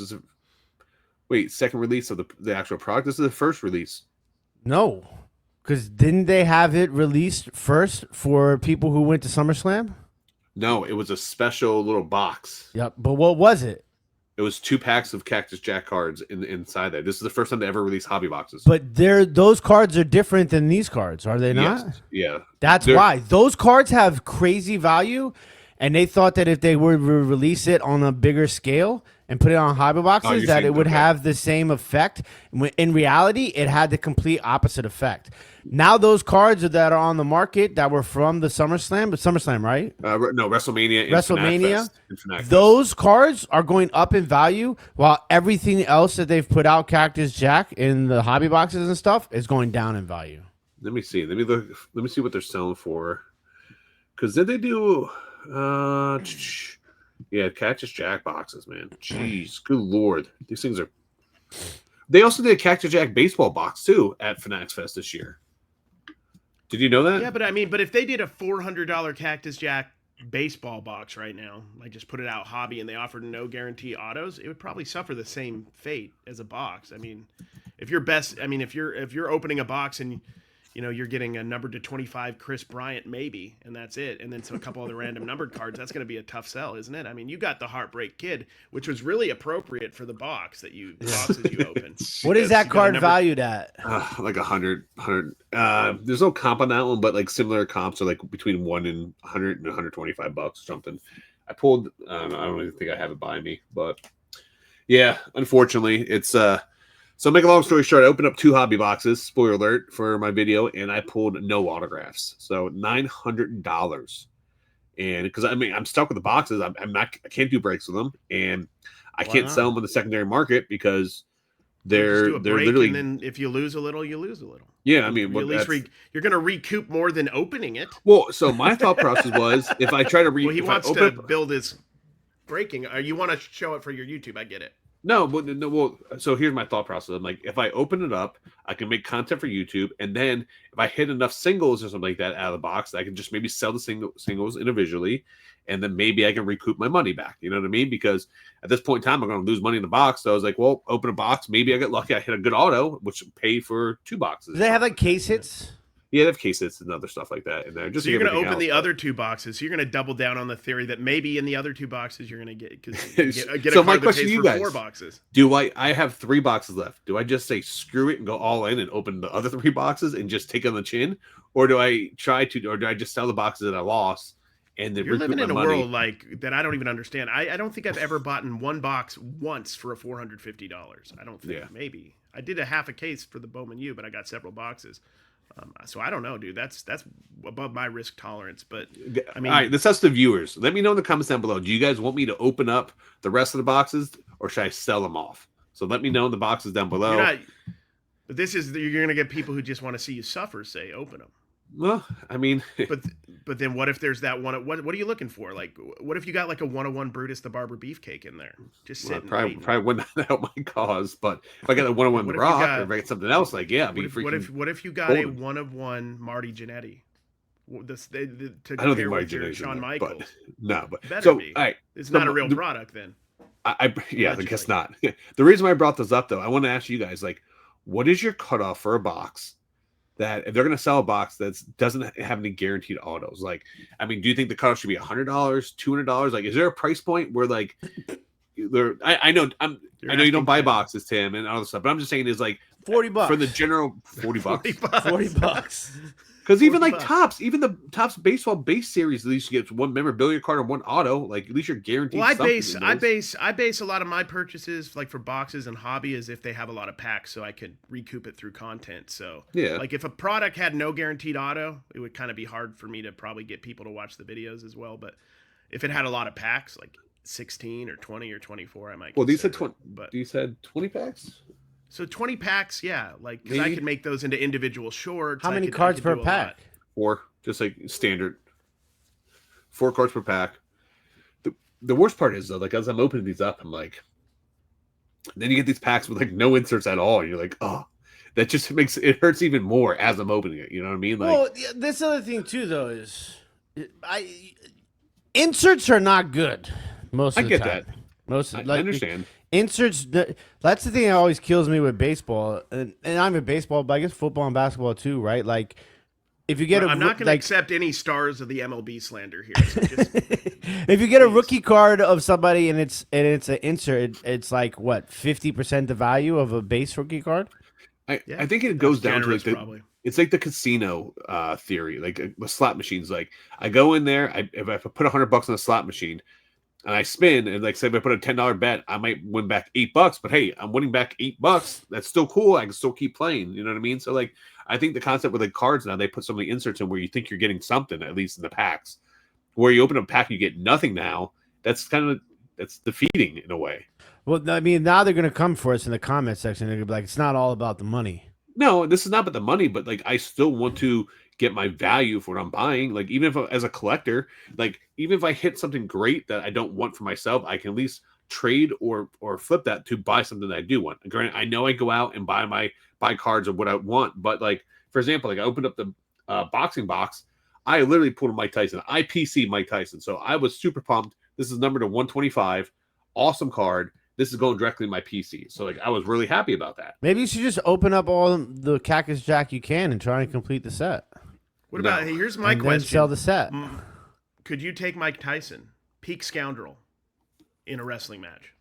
Second release of the actual product. This is the first release. No, because didn't they have it released first for people who went to SummerSlam? No, it was a special little box. Yep. But what was it? It was 2 packs of Cactus Jack cards inside there. This is the first time they ever released hobby boxes. But those cards are different than these cards, are they not? Yes. Yeah. That's why those cards have crazy value, and they thought that if they were to release it on a bigger scale and put it on hobby boxes, you're that saying- it would okay. have the same effect. In reality, it had the complete opposite effect. Now those cards that are on the market that were from the SummerSlam, right? No, WrestleMania. And WrestleMania, and Fanatic Fest. those cards are going up in value, while everything else that they've put out, Cactus Jack in the hobby boxes and stuff, is going down in value. Let me see. Let me look. Let me see what they're selling for. Because did they do? Yeah, Cactus Jack boxes, man. Jeez, good lord, these things are. They also did a Cactus Jack baseball box too at Fanatics Fest this year. Did you know that? Yeah, but if they did a $400 Cactus Jack baseball box right now, like just put it out hobby, and they offered no guarantee autos, it would probably suffer the same fate as a box. I mean, if you're opening a box and you're getting a number to 25 Chris Bryant maybe, and that's it, and then a couple other random numbered cards, that's going to be a tough sell, isn't it? I mean, you got the Heartbreak Kid, which was really appropriate for the boxes you open. What is that You got a card number- valued at? Like 100. There's no comp on that one, but like similar comps are like between 1 and 100 and 125 bucks or something. I pulled. I don't even think I have it by me, but yeah, unfortunately, it's So make a long story short, I opened up 2 hobby boxes, spoiler alert, for my video, and I pulled no autographs. So $900. And because I'm stuck with the boxes. I can't do breaks with them, and I can't sell them on the secondary market because they're Just do a break, literally. and then if you lose a little, you lose a little. Yeah, I mean, You at least you're going to recoup more than opening it. well, so my thought process was if I try to Well, he if wants I open to up, build his breaking. You want to show it for your YouTube. I get it. no, but no, well, so here's my thought process. I'm like, if I open it up, I can make content for YouTube, and then if I hit enough singles or something like that out of the box, I can just maybe sell the singles individually, and then maybe I can recoup my money back. You know what I mean? Because at this point in time, I'm going to lose money in the box. So I was like, well, open a box. Maybe I get lucky. I hit a good auto, which paid for 2 boxes. Do they have like case hits? Yeah, they have cases and other stuff like that in there. Just So you're going going to to open the other 2 boxes. So you're going to double down on the theory that maybe in the other 2 boxes you're going to get get So a my card that question pays to you for guys, 4 boxes. Do I have 3 boxes left? Do I just say screw it and go all in and open the other 3 boxes and just take on the chin, or do I just sell the boxes that I lost and then You're recoup living my in a money? world like that I don't even understand. I don't think I've ever bought in 1 box once for a $450. I don't think. Yeah. Maybe I did a half a case for the Bowman U, but I got several boxes. So I don't know, dude. That's above my risk tolerance. But I mean, all right, this has the viewers. Let me know in the comments down below. Do you guys want me to open up the rest of the boxes, or should I sell them off? So let me know in the boxes down below. but you're going to get people who just want to see you suffer. Say open them. Well, I mean, but then what if there's that one? What are you looking for? Like, what if you got like a 101 Brutus the Barber beefcake in there? Just sitting. Probably wouldn't help my cause. But if I got a 101 The Rock, or if I get something else, like I'd be freaking. What if you got a 1 Marty Jannetty? I don't think Marty Jannetty's Shawn in there, Michaels. but Better so be. all right, It's not a real product then. I guess not. The reason why I brought this up though, I want to ask you guys, like, what is your cutoff for a box that if they're going to sell a box that doesn't have any guaranteed autos? Like, I mean, do you think the cutoff should be $100, $200? Like, is there a price point where like I know you don't buy boxes, Tim, and all this stuff, but I'm just saying is like $40 for the general $40. $40. Because even like even the Topps baseball base series, at least you get 1 memorabilia card or 1 auto. Like at least you're guaranteed. Well, I base a lot of my purchases like for boxes and hobby as if they have a lot of packs, so I could recoup it through content. So yeah, like if a product had no guaranteed auto, it would kind of be hard for me to probably get people to watch the videos as well. But if it had a lot of packs, like 16 or 20 or 24, I might. Well, these said 20. But you said 20 packs. So 20 packs, yeah. Like, because I could make those into individual shorts. How many cards per pack? 4, just like standard. 4 cards per pack. The worst part is though, like as I'm opening these up, I'm like, then you get these packs with like no inserts at all, and you're like, oh, that just makes it hurts even more as I'm opening it. You know what I mean? Like, well, this other thing too though is, inserts are not good most of the time. I get that. I understand. Inserts, that's the thing that always kills me with baseball, and I'm in baseball, but I guess football and basketball too, right? Like, if you get I'm not going to accept any stars of the MLB slander here. So if you get a rookie card of somebody and it's an insert, it's like what 50% the value of a base rookie card. I think it goes down to like it's like the casino theory, like the slot machines. Like I go in there, if I put $100 on a slot machine. And I spin, and like say if I put a $10 bet, I might win back $8. But hey, I'm winning back $8. That's still cool. I can still keep playing. You know what I mean? So like, I think the concept with the cards now, they put so many inserts in where you think you're getting something, at least in the packs. Where you open a pack, and you get nothing now. That's defeating in a way. Well, I mean, now they're gonna come for us in the comment section. They're gonna be like, it's not all about the money. No, this is not about the money, but like I still want to get my value for what I'm buying. Like even if as a collector, like even if I hit something great that I don't want for myself, I can at least trade or flip that to buy something that I do want. Granted, I know I go out and buy cards of what I want, but like for example, like I opened up the boxing box, I literally pulled a Mike Tyson. I PC Mike Tyson, so I was super pumped. This is numbered to 125, awesome card. This is going directly to my PC. So like I was really happy about that. Maybe you should just open up all the Cactus Jack you can and try and complete the set. What about here's my question. Then sell the set. Could you take Mike Tyson, peak scoundrel, in a wrestling match?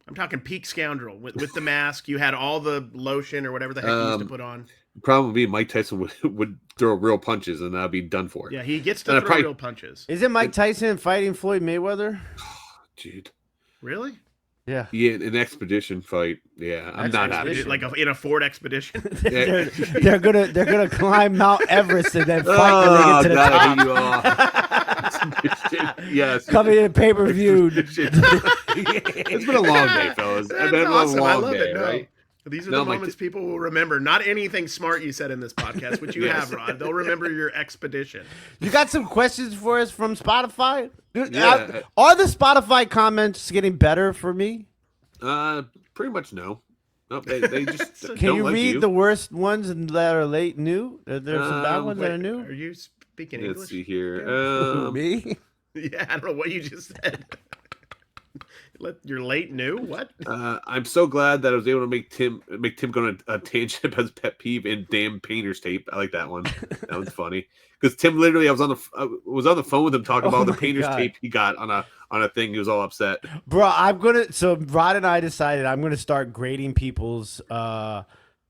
I'm talking peak scoundrel with the mask. You had all the lotion or whatever the heck he used to put on. The problem would be Mike Tyson would throw real punches and that'd be done for. Yeah, he gets to throw real punches. Isn't Mike Tyson fighting Floyd Mayweather? Dude. Really? Yeah. Yeah, an expedition fight. Yeah, I'm not happy. Like in a Ford Expedition. they're gonna climb Mount Everest and then fight when they get to the top. Yes. Coming in pay-per-view. It's been a long day, fellas. It's been awesome. a I long love day, it. No. right? These are the moments people will remember. Not anything smart you said in this podcast, which you have, Rod. They'll remember your expedition. You got some questions for us from Spotify? Yeah. Are the Spotify comments getting better for me? Pretty much no. Nope, they just Can don't you like read the worst ones that are late new? Are there some bad ones that are new? Are you speaking English? Let's see here. Me? Yeah, I don't know what you just said. You're late new? What? I'm so glad that I was able to make Tim go on a tangent about his pet peeve and damn painter's tape. I like that one. That was funny because Tim literally, I was on the phone with him talking about the painter's tape he got on a thing. He was all upset. Bro, so Rod and I decided I'm gonna start grading people's. I'm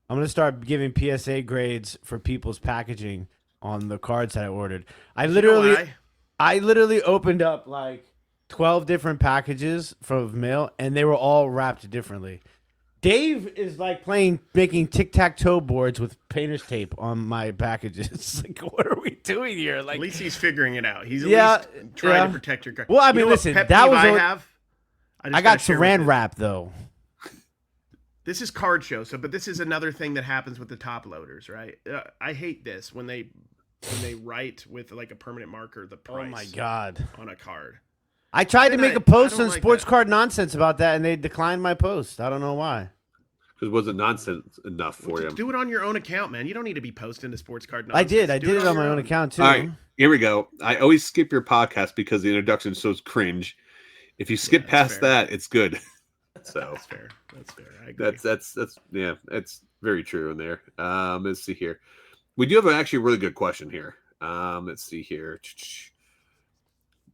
gonna start giving PSA grades for people's packaging on the cards that I ordered. I literally opened up like 12 different packages from mail, and they were all wrapped differently. Dave is like making tic-tac-toe boards with painter's tape on my packages. Like, what are we doing here? Like, at least he's figuring it out. He's at least trying to protect your card. Well, I mean, listen, that was I got saran wrap though. This is card show, but this is another thing that happens with the top loaders, right? I hate this when they write with like a permanent marker the price. Oh my god! On a card. I tried to make a post on Sports Card Nonsense about that, and they declined my post. I don't know why. Because it wasn't nonsense enough for you. Do it on your own account, man. You don't need to be posting to Sports Card Nonsense. I did it on my own account too. All right, here we go. I always skip your podcast because the introduction is so cringe. If you skip past that, it's good. So that's fair. I agree. That's very true in there. Let's see here. We do have actually a really good question here. Let's see here.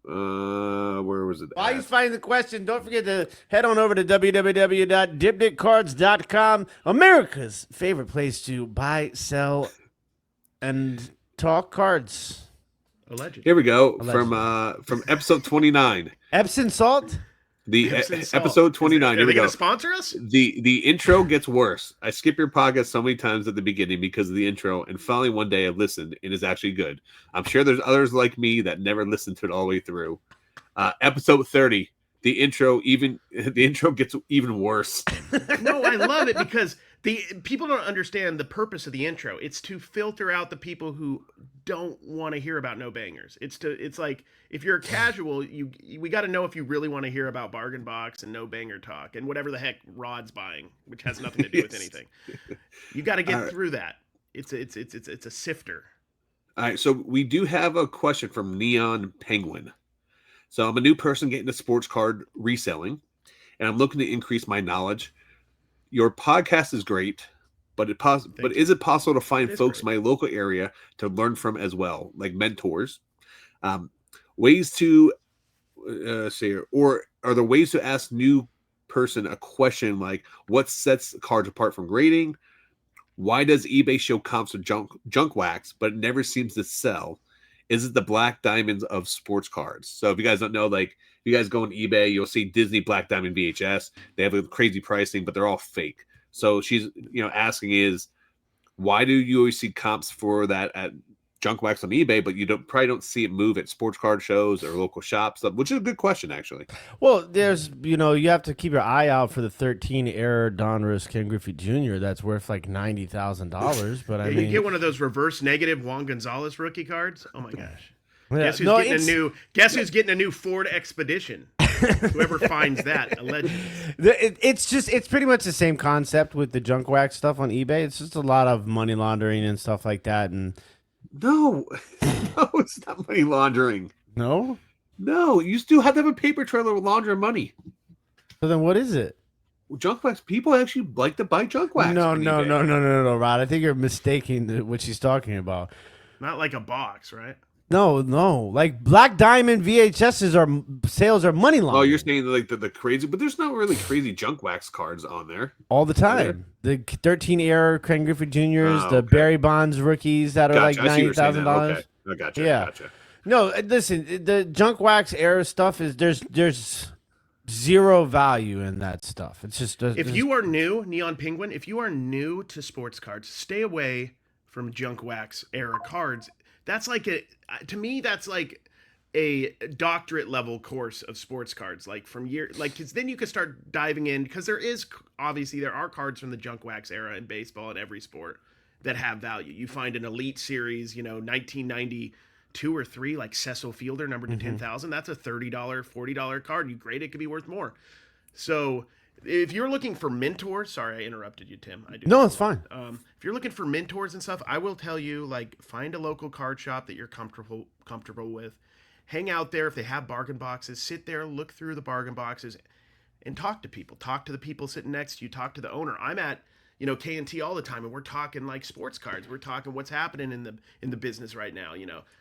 Where was it? While you find the question, don't forget to head on over to www.dibditcards.com, America's favorite place to buy, sell, and talk cards. Allegedly. Here we go. From episode 29. Epsom salt? Episode 29. Are they going to sponsor us? The intro gets worse. I skip your podcast so many times at the beginning because of the intro, and finally one day I listened and it's actually good. I'm sure there's others like me that never listened to it all the way through. Episode 30. The intro gets even worse. No, I love it because people don't understand the purpose of the intro. It's to filter out the people who don't want to hear about no bangers. It's like if you're a casual, we got to know if you really want to hear about bargain box and no banger talk and whatever the heck Rod's buying, which has nothing to do with anything. You got to get through that. It's a sifter. All right, so we do have a question from Neon Penguin. So I'm a new person getting into sports card reselling, and I'm looking to increase my knowledge. Your podcast is great, but is it possible to find folks in my local area to learn from as well, like mentors? Ways to say, or are there ways to ask new person a question like, what sets cards apart from grading? Why does eBay show comps of junk wax, but it never seems to sell? Is it the black diamonds of sports cards? So if you guys don't know, like if you guys go on eBay, you'll see Disney Black Diamond VHS. They have a crazy pricing, but they're all fake. So she's asking is, why do you always see comps for that at junk wax on eBay, but you probably don't see it move at sports card shows or local shops, which is a good question actually. Well, there's you have to keep your eye out for the 13 error Donruss Ken Griffey Jr. That's worth like $90,000. But I mean, you get one of those reverse negative Juan Gonzalez rookie cards. Oh my gosh! Yeah. Guess who's getting a new Ford Expedition? Whoever finds that, allegedly. It's pretty much the same concept with the junk wax stuff on eBay. It's just a lot of money laundering and stuff like that. And no, it's not money laundering. No, you still have to have a paper trailer with laundering money. So then what is it? Junk wax. People actually like to buy junk wax. No, Rod. I think you're mistaking what she's talking about. Not like a box, right? No. Like Black Diamond VHSs sales are money laundering. Oh, you're saying like the crazy, but there's not really crazy junk wax cards on there. All the time. The 13 error Ken Griffey Jr.'s, the Barry Bonds rookies that are like $90,000. Okay. I gotcha. Yeah. Gotcha. No, listen, the junk wax era stuff is there's zero value in that stuff. It's just if you are new, Neon Penguin, if you are new to sports cards, stay away from junk wax era cards. That's like to me, that's like a doctorate level course of sports cards, like because then you can start diving in, because there are cards from the junk wax era in baseball and every sport that have value. You find an elite series, 1992 or 3, like Cecil Fielder numbered to 10,000. That's a $30, $40 card. You grade it, could be worth more. So if you're looking for mentors, sorry I interrupted you, Tim. No, it's fine. If you're looking for mentors and stuff, I will tell you, like, find a local card shop that you're comfortable with. Hang out there if they have bargain boxes. Sit there, look through the bargain boxes. and talk to people. Talk to the people sitting next to you. Talk to the owner. I'm at K&T all the time, and we're talking like sports cards. We're talking what's happening in the business right now.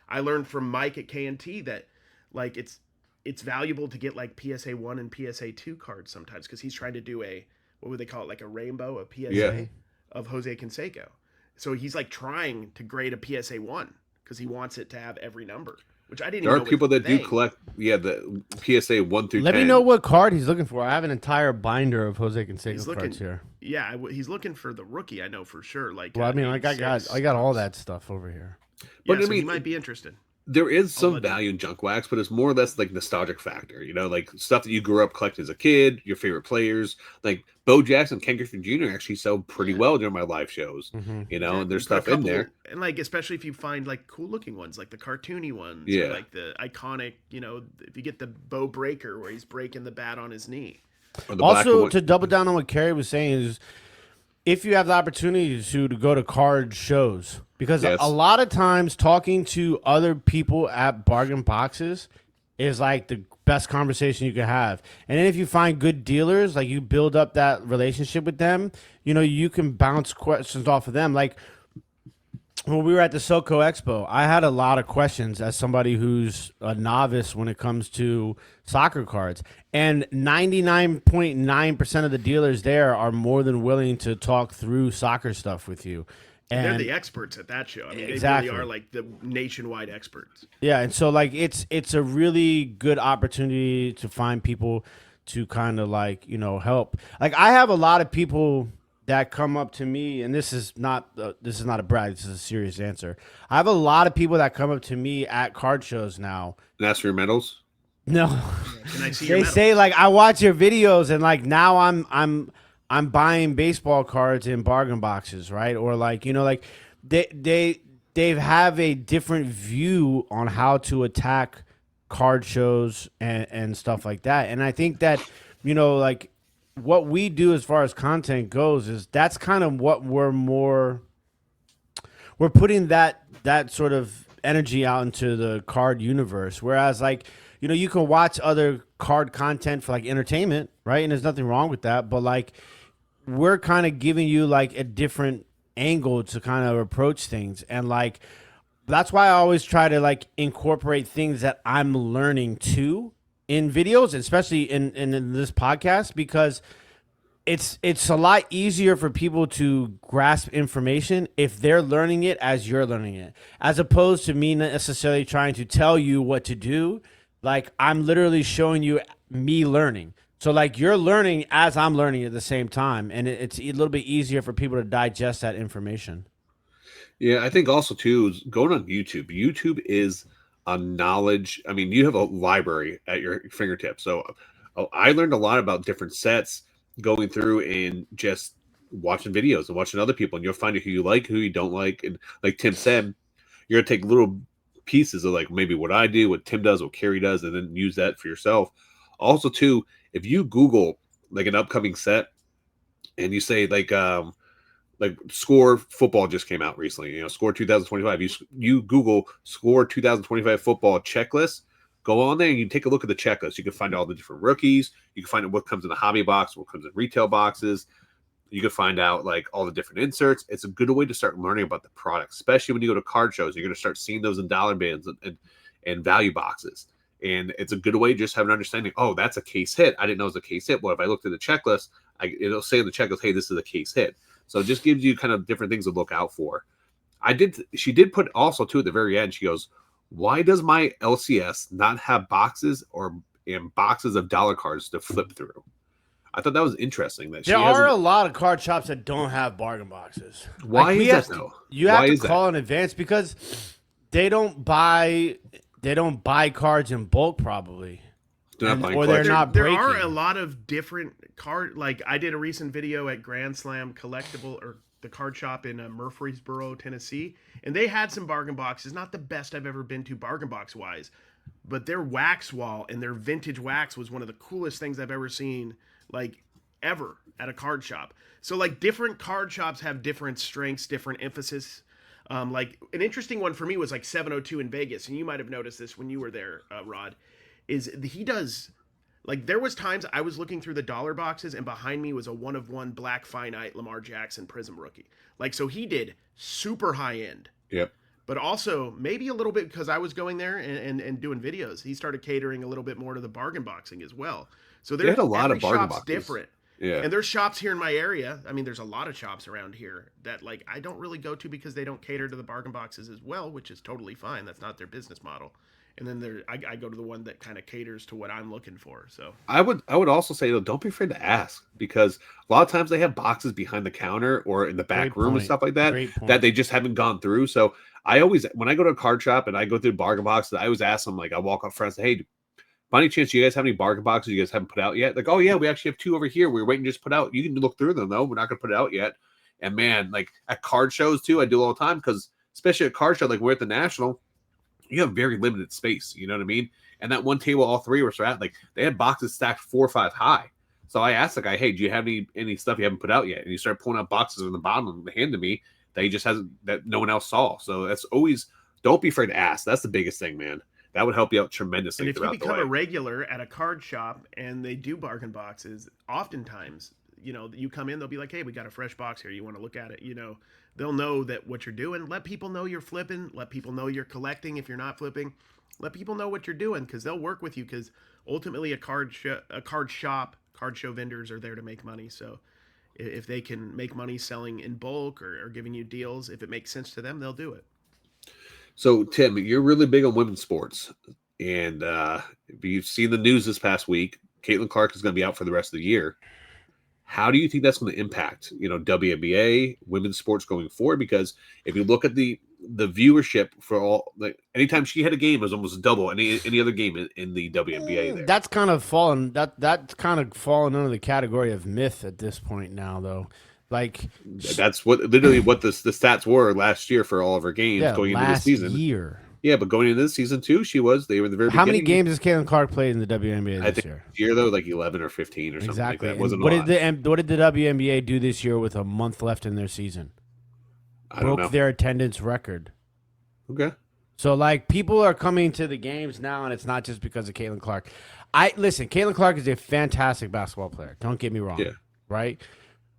I learned from Mike at K&T that like it's valuable to get like PSA 1 and PSA 2 cards sometimes, because he's trying to do what would they call it, like a rainbow of PSA of Jose Canseco. So he's like trying to grade a PSA 1 because he wants it to have every number, which I didn't There even are know people was a that do thing. collect, the PSA 1 through 10. Let me know what card he's looking for. I have an entire binder of Jose Canseco cards here. Yeah, he's looking for the rookie. I know for sure. Like, Well, I mean, like I got all that stuff over here. Yeah, But I so mean, you might be interested. There is some value in junk wax, but it's more or less like nostalgic factor, like stuff that you grew up collecting as a kid, your favorite players. Like Bo Jackson, Ken Griffey Jr. actually sell pretty well during my live shows, Exactly. and there's stuff in there. And like, especially if you find like cool looking ones, like the cartoony ones, Yeah, or like the iconic, if you get the Bo Breaker where he's breaking the bat on his knee. Also, to double down on what Cary was saying is, if you have the opportunity to go to card shows, because a lot of times talking to other people at bargain boxes is like the best conversation you can have. And then if you find good dealers, like you build up that relationship with them, you can bounce questions off of them. Like when we were at the SoCo Expo, I had a lot of questions as somebody who's a novice when it comes to soccer cards. And 99.9% of the dealers there are more than willing to talk through soccer stuff with you. And they're the experts at that show. I mean, exactly. They really are like the nationwide experts. Yeah, and so like it's a really good opportunity to find people to kind of like, help. Like I have a lot of people that come up to me, and this is not a brag, this is a serious answer. I have a lot of people that come up to me at card shows now. And ask for your medals? No. Can I see your medals? They say like, I watch your videos and like now I'm buying baseball cards in bargain boxes, right? Or like, like they have a different view on how to attack card shows and stuff like that. And I think that, like what we do as far as content goes is that's kind of what we're putting that sort of energy out into the card universe. Whereas like, you can watch other card content for like entertainment, right? And there's nothing wrong with that. But like, we're kind of giving you like a different angle to kind of approach things. And like, that's why I always try to like incorporate things that I'm learning too in videos, especially in this podcast, because it's a lot easier for people to grasp information if they're learning it as you're learning it, as opposed to me not necessarily trying to tell you what to do. Like I'm literally showing you me learning. So like you're learning as I'm learning at the same time, and it's a little bit easier for people to digest that information. Yeah, I think also too is going on YouTube. YouTube is a knowledge. I mean, you have a library at your fingertips. So I learned a lot about different sets going through and just watching videos and watching other people, and you'll find who you like, who you don't like. And like Tim said, you're gonna take little pieces of like maybe what I do, what Tim does, what Cary does, and then use that for yourself. Also too, if you Google like an upcoming set and you say like Score football just came out recently, Score 2025, you Google Score 2025 football checklist, go on there and you take a look at the checklist. You can find all the different rookies. You can find out what comes in the hobby box, what comes in retail boxes. You can find out like all the different inserts. It's a good way to start learning about the product, especially when you go to card shows. You're going to start seeing those in dollar bins and value boxes. And it's a good way to just have an understanding. Oh, that's a case hit. I didn't know it was a case hit. Well, if I looked at the checklist, it'll say in the checklist, hey, this is a case hit. So it just gives you kind of different things to look out for. She did put also too at the very end, she goes, why does my LCS not have boxes and boxes of dollar cards to flip through? I thought that was interesting. That there are a lot of card shops that don't have bargain boxes. Why is that though? You have to call in advance because they don't buy cards in bulk probably. They're not breaking. There are a lot of different like I did a recent video at Grand Slam Collectible or the card shop in Murfreesboro, Tennessee, and they had some bargain boxes. Not the best I've ever been to bargain box wise, but their wax wall and their vintage wax was one of the coolest things I've ever seen, like ever at a card shop. So like different card shops have different strengths, different emphasis. Like an interesting one for me was like 702 in Vegas, and you might have noticed this when you were there, Rod. Is he does Like there was times I was looking through the dollar boxes and behind me was a 1-of-1 black finite Lamar Jackson Prism rookie. Like, so he did super high end. Yep. But also maybe a little bit because I was going there and doing videos. He started catering a little bit more to the bargain boxing as well. So They there's had a lot of every bargain shop's boxes. different. Yeah. And there's shops here in my area. I mean, there's a lot of shops around here that like I don't really go to because they don't cater to the bargain boxes as well, which is totally fine. That's not their business model. And then I go to the one that kind of caters to what I'm looking for. So I would also say though, don't be afraid to ask, because a lot of times they have boxes behind the counter or in the back room and stuff like that that they just haven't gone through. So I always, when I go to a card shop and I go through bargain boxes, I always ask them, like, I walk up front and say, hey, by any chance, do you guys have any bargain boxes you guys haven't put out yet? Like, oh yeah, we actually have 2 over here. We're waiting to just put out. You can look through them though. We're not going to put it out yet. And man, like at card shows too, I do all the time, because especially at card show, like we're at the National, you have very limited space. You know what I mean? And that one table, all 3 were at, like they had boxes stacked 4 or 5 high. So I asked the guy, hey, do you have any stuff you haven't put out yet? And he started pulling out boxes on the bottom and hand to me that he just hasn't, that no one else saw. So that's always, don't be afraid to ask. That's the biggest thing, man. That would help you out tremendously. And if you become a regular at a card shop and they do bargain boxes, oftentimes, you know, you come in, they'll be like, hey, we got a fresh box here. You want to look at it? You know, they'll know that what you're doing. Let people know you're flipping. Let people know you're collecting if you're not flipping. Let people know what you're doing, because they'll work with you, because ultimately a card show vendors are there to make money. So if they can make money selling in bulk or giving you deals, if it makes sense to them, they'll do it. So, Tim, you're really big on women's sports. And if you've seen the news this past week, Caitlin Clark is going to be out for the rest of the year. How do you think that's going to impact, you know, WNBA, women's sports going forward? Because if you look at the viewership for all, like anytime she had a game, it was almost double any other game in the WNBA. There, that's kind of fallen. That's kind of fallen under the category of myth at this point now, though. Like that's literally what the stats were last year for all of her games going into the season. Year. Yeah, but going into this season too, they were in the very How beginning. many games has Caitlin Clark played in the WNBA this year? This year, though, like 11 or 15 or something like that. Wasn't what did the WNBA do this year with a month left in their season? I don't know. Broke their attendance record. Okay. So, like, people are coming to the games now, and it's not just because of Caitlin Clark. Listen, Caitlin Clark is a fantastic basketball player. Don't get me wrong. Yeah. Right?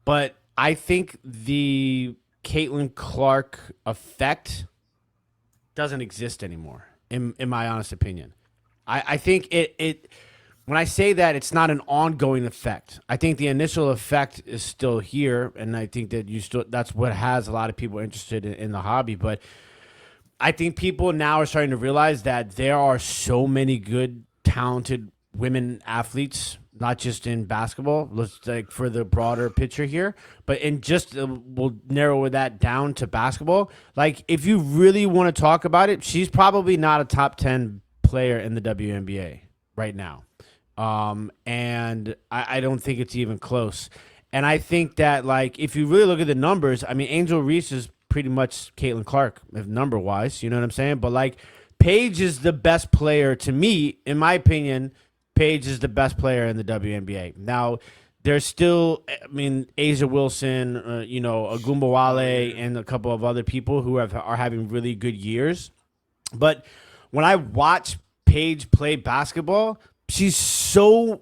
But I think the Caitlin Clark effect doesn't exist anymore, in my honest opinion. I think it when I say that, it's not an ongoing effect. I think the initial effect is still here, and I think that that's what has a lot of people interested in the hobby. But I think people now are starting to realize that there are so many good, talented women athletes, not just in basketball, let's like for the broader picture here, but in just we'll narrow that down to basketball. Like, if you really want to talk about it, she's probably not a top 10 player in the WNBA right now. And I don't think it's even close. And I think that, like, if you really look at the numbers, I mean, Angel Reese is pretty much Caitlin Clark number wise, you know what I'm saying? But like, Paige is the best player to me, in my opinion. Paige is the best player in the WNBA. Now, there's still, I mean, Asia Wilson, you know, Agumbawale, and a couple of other people who are having really good years. But when I watch Paige play basketball, she's so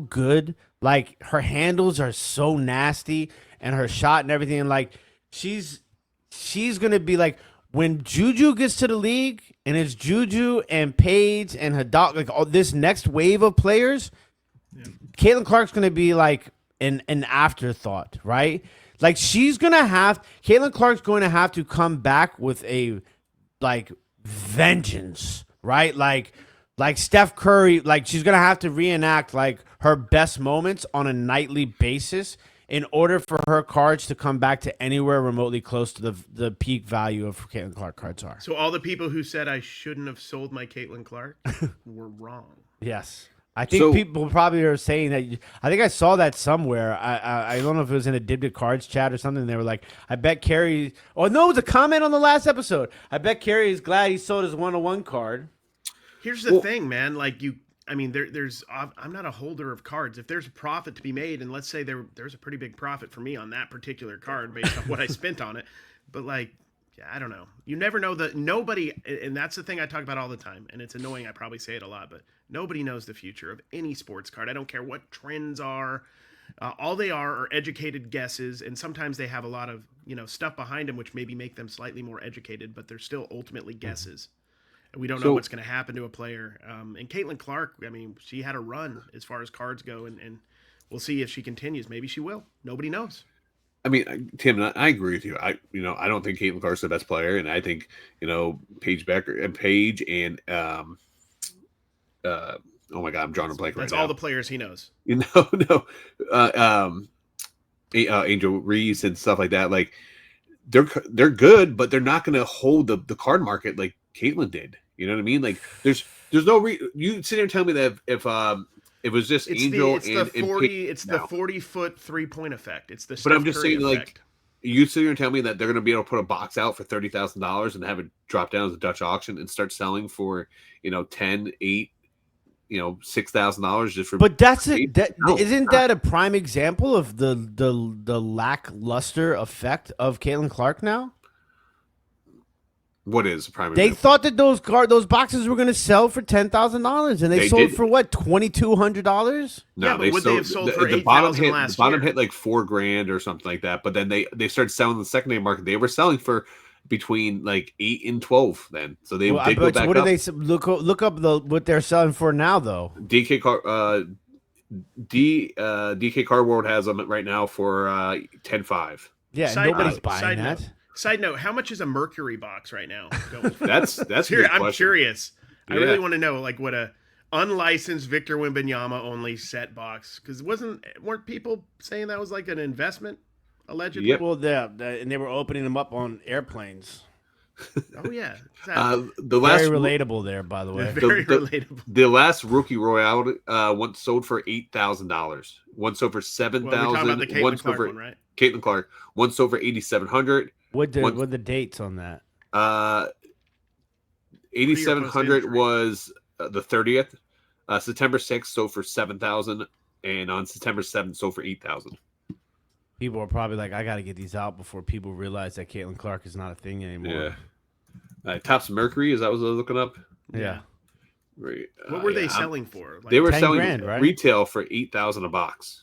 good. Like, her handles are so nasty, and her shot and everything. And like, she's gonna be like, when Juju gets to the league, and it's Juju and Paige and Haddock, like all this next wave of players, Caitlin Clark's going to be like an afterthought, right? Like, Caitlin Clark's going to have to come back with a like vengeance, right? Like Steph Curry, like she's going to have to reenact like her best moments on a nightly basis in order for her cards to come back to anywhere remotely close to the peak value of Caitlin Clark cards are. So all the people who said I shouldn't have sold my Caitlin Clark were wrong. Yes. I think people probably are saying that. I think I saw that somewhere. I don't know if it was in a Dibdit Cards chat or something. They were like, I bet Cary. Oh, no, it was a comment on the last episode. I bet Cary is glad he sold his 101 card. Here's the thing, man. Like, there's I'm not a holder of cards. If there's a profit to be made, and let's say there's a pretty big profit for me on that particular card based on what I spent on it, but like, Yeah, I don't know. You never know nobody, and that's the thing I talk about all the time, and it's annoying. I probably say it a lot, but nobody knows the future of any sports card. I don't care what trends are. All they are educated guesses, and sometimes they have a lot of stuff behind them, which maybe make them slightly more educated, but they're still ultimately guesses. And we don't know what's going to happen to a player. And Caitlin Clark, I mean, she had a run as far as cards go, and we'll see if she continues. Maybe she will. Nobody knows. I mean, Tim, I agree with you. I don't think Caitlin Clark's the best player, and I think Paige Becker and Paige and oh my God, I'm drawing a blank right now. That's all the players he knows. Angel Reese and stuff like that. Like they're good, but they're not going to hold the card market like Caitlin did. You know what I mean? Like there's no you sit there and tell me that if it was just Angel the 40-foot 3-point effect. It's the. But I'm just saying, effect. like, you sit here and tell me that they're going to be able to put a box out for $30,000 and have it drop down as a Dutch auction and start selling for $10, $8, $6,000 just for. But isn't that a prime example of the lackluster effect of Caitlin Clark now? What is a prime They example? thought that those boxes were going to sell for $10,000, and they sold did. for what, $2,200? No, yeah, but would they have sold for the bottom $8,000 last the bottom year? hit like $4,000 or something like that. But then they started selling the secondary market. They were selling for between like 8 and 12 then. So they did go back what up. do they look up what they're selling for now though? DK Card World has them right now for 10.5. Yeah, nobody's buying that. Side note: how much is a Mercury box right now? That's a good I'm question. curious. I Yeah. really want to know, like, what a unlicensed Victor Wembanyama only set box, because weren't people saying that was like an investment allegedly? Yep. Well, and they were opening them up on airplanes. Oh yeah. The last Very relatable there, by the way. Very relatable. The last Rookie Royale once sold for $8,000. One sold for $7,000. Well, we're talking about the Caitlin Clark one, right? Caitlin Clark. One sold for $8,700. What are the dates on that? 8,700 was the 30th. September 6th sold for $7,000, and on September 7th sold for $8,000. People are probably like, I got to get these out before people realize that Caitlin Clark is not a thing anymore. Yeah. Tops Mercury, is that what I was looking up? Yeah. Right. What were they selling for? Like they were 10 selling grand, right? retail for $8,000 a box.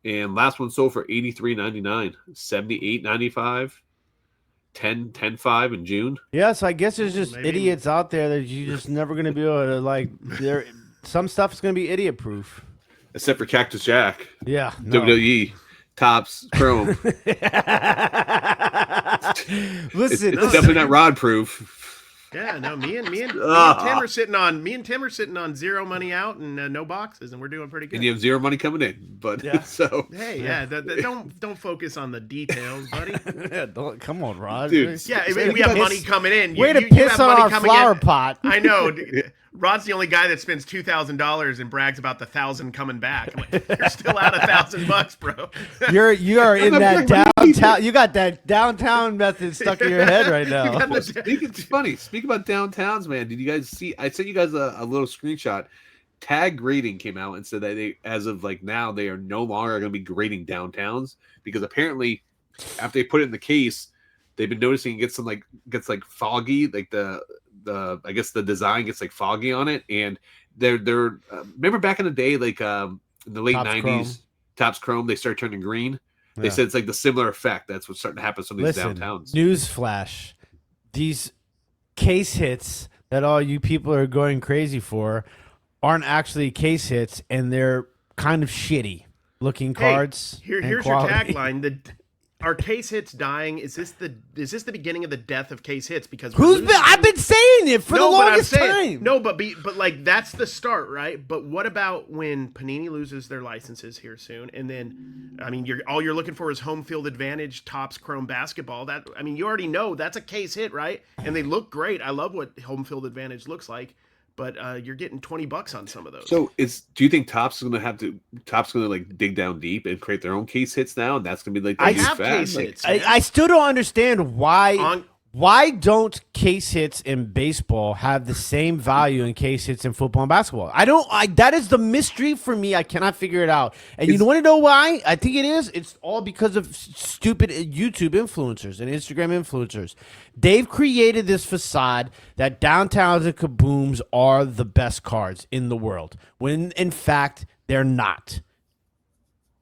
And last one sold for $83.99, $78.95, $10.5 in June. Yeah, so I guess there's just Maybe. idiots out there that you just never going to be able to, like, some stuff is going to be idiot proof. Except for Cactus Jack. Yeah. No. WWE, Tops, Chrome. Listen, it's definitely not rod proof. Yeah, no, me and Tim are sitting on zero money out and no boxes, and we're doing pretty good. And you have zero money coming in, but Yeah. so Hey, don't focus on the details, buddy. come on, Rod. Dude. Yeah, we have money coming in. Way to you piss have on money our coming flower in. pot. I know. Rod's the only guy that spends $2,000 and brags about the $1,000 coming back. I'm like, you're still out $1,000, bro. You are in that downtown. You got that downtown method stuck in your head right now. It's funny. Speak about downtowns, man. Did you guys see? I sent you guys a little screenshot. Tag Grading came out and said that they, as of like now, they are no longer going to be grading downtowns because apparently, after they put it in the case, they've been noticing it gets foggy, like I guess the design gets like foggy on it, and they're remember back in the day, like in the late Topps 90s, Chrome. Topps Chrome, they start turning green. They Yeah. said it's like the similar effect. That's what's starting to happen to some of these Listen, downtowns. newsflash. These case hits that all you people are going crazy for aren't actually case hits, and they're kind of shitty looking cards. Here's and your quality. tagline. Are case hits dying? Is this the beginning of the death of case hits? Because I've been saying it for the longest time. No, but like that's the start, right? But what about when Panini loses their licenses here soon, and then all you're looking for is home field advantage, Topps Chrome basketball. You already know that's a case hit, right? And they look great. I love what home field advantage looks like. But you're getting $20 on some of those. So do you think Topps is going to like dig down deep and create their own case hits now, and that's going to be like the I new have fad? case hits. I still don't understand why Why don't case hits in baseball have the same value in case hits in football and basketball? That is the mystery for me. I cannot figure it out. And you want to know why? I think it is. It's all because of stupid YouTube influencers and Instagram influencers. They've created this facade that downtowns and kabooms are the best cards in the world, when in fact they're not.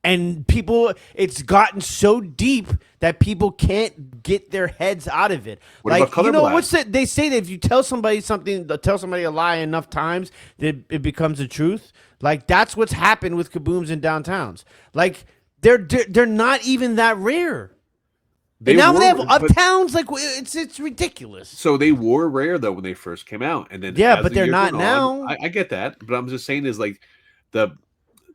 And it's gotten so deep that people can't get their heads out of it. What about color black? What's that? They say that if you tell somebody a lie enough times, that it becomes the truth. Like, that's what's happened with kabooms in downtowns. Like, they're not even that rare. They have uptowns. Like, it's ridiculous. So they were rare though when they first came out, and then but they're not now. I get that, but I'm just saying is like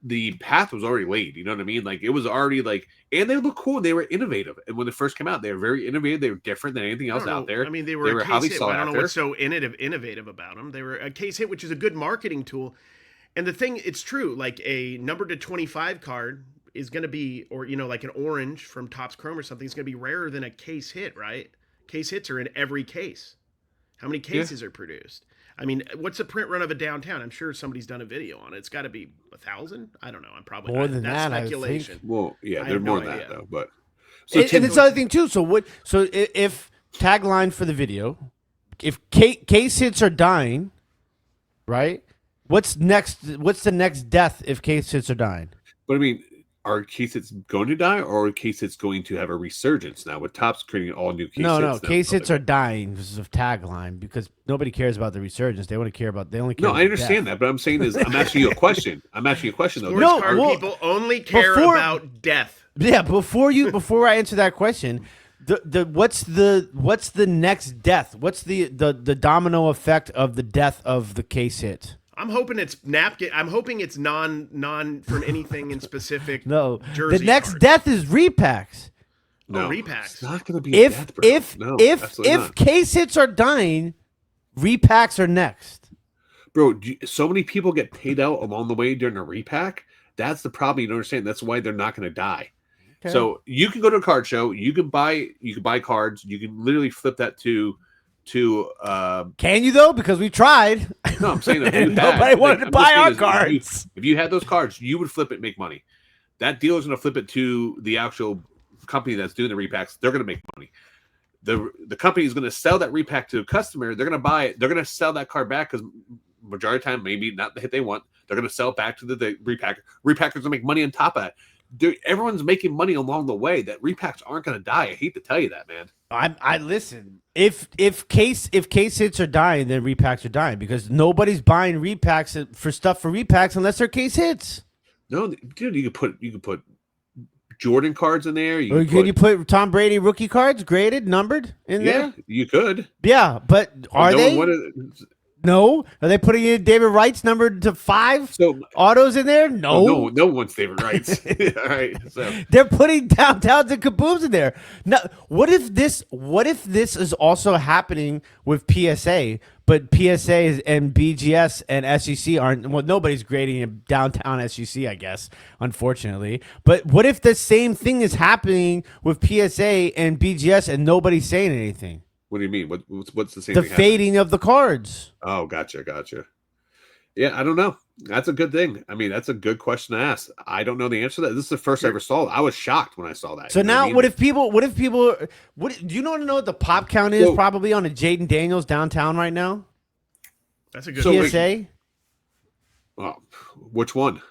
the path was already laid. You know what I mean? Like, it was already like, and they look cool. And they were innovative. And when they first came out, they were very innovative. They were different than anything else out there. I mean, they were highly hit. sought I don't after. know what's so innovative about them. They were a case hit, which is a good marketing tool. And the thing, it's true. Like, a number to 25 card is going to be, or, like an orange from Topps Chrome or something, is going to be rarer than a case hit, right? Case hits are in every case. How many cases are produced? I mean, what's a print run of a downtown? I'm sure somebody's done a video on it. It's got to be 1,000. I don't know. I'm probably more than that's that. speculation. I think. Well, yeah, they're more than that though. But and it's the other thing too. So if tagline for the video, if case hits are dying, right? What's next? What's the next death if case hits are dying? But I mean, are case hits going to die, or are case hits going to have a resurgence now with Topps creating all new case hits? No, case hits are dying. This is a tagline because nobody cares about the resurgence. They only care about No, I understand that, but I'm saying is I'm asking you a question. I'm asking you a question though. People only care about death. Yeah, before I answer that question, what's the next death? What's the domino effect of the death of the case hit? I'm hoping it's napkin. I'm hoping it's non from anything in specific. No, jersey the next cards. death is repacks. No, repacks. It's not going to be a death, bro. If case hits are dying, repacks are next. Bro, so many people get paid out along the way during a repack. That's the problem. You don't understand. That's why they're not going to die. Okay. So you can go to a card show. You can buy cards. You can literally flip that to. Can you though? Because we tried. No, I'm saying that nobody wanted to buy our cards. If you had those cards, you would flip it and make money. That dealer's going to flip it to the actual company that's doing the repacks. They're going to make money. The company is going to sell that repack to a customer. They're going to buy it. They're going to sell that card back because majority of the time, maybe not the hit they want. They're going to sell it back to the repacker. Repackers going to make money on top of that. Everyone's making money along the way. That repacks aren't going to die. I hate to tell you that, man. I listen. If case hits are dying, then repacks are dying because nobody's buying repacks for stuff for repacks unless they're case hits. No, dude, you could put Jordan cards in there. Can you put Tom Brady rookie cards graded, numbered in there? Yeah, you could. Yeah, but are they? No, are they putting in David Wright's numbered to 5 autos in there? No, no one's David Wright's. All right, so they're putting downtowns and kabooms in there. Now, what if this is also happening with PSA? But PSA and BGS and SEC aren't. Well, nobody's grading a downtown SEC, I guess, unfortunately. But what if the same thing is happening with PSA and BGS and nobody's saying anything? What do you mean? What's the same thing? The fading of the cards. Oh, gotcha. Yeah, I don't know. That's a good thing. I mean, that's a good question to ask. I don't know the answer to that. This is the first I ever saw it. I was shocked when I saw that. So now, what if people? Do you know what the pop count is? Probably on a Jaden Daniels downtown right now. That's a good PSA. Well, which one?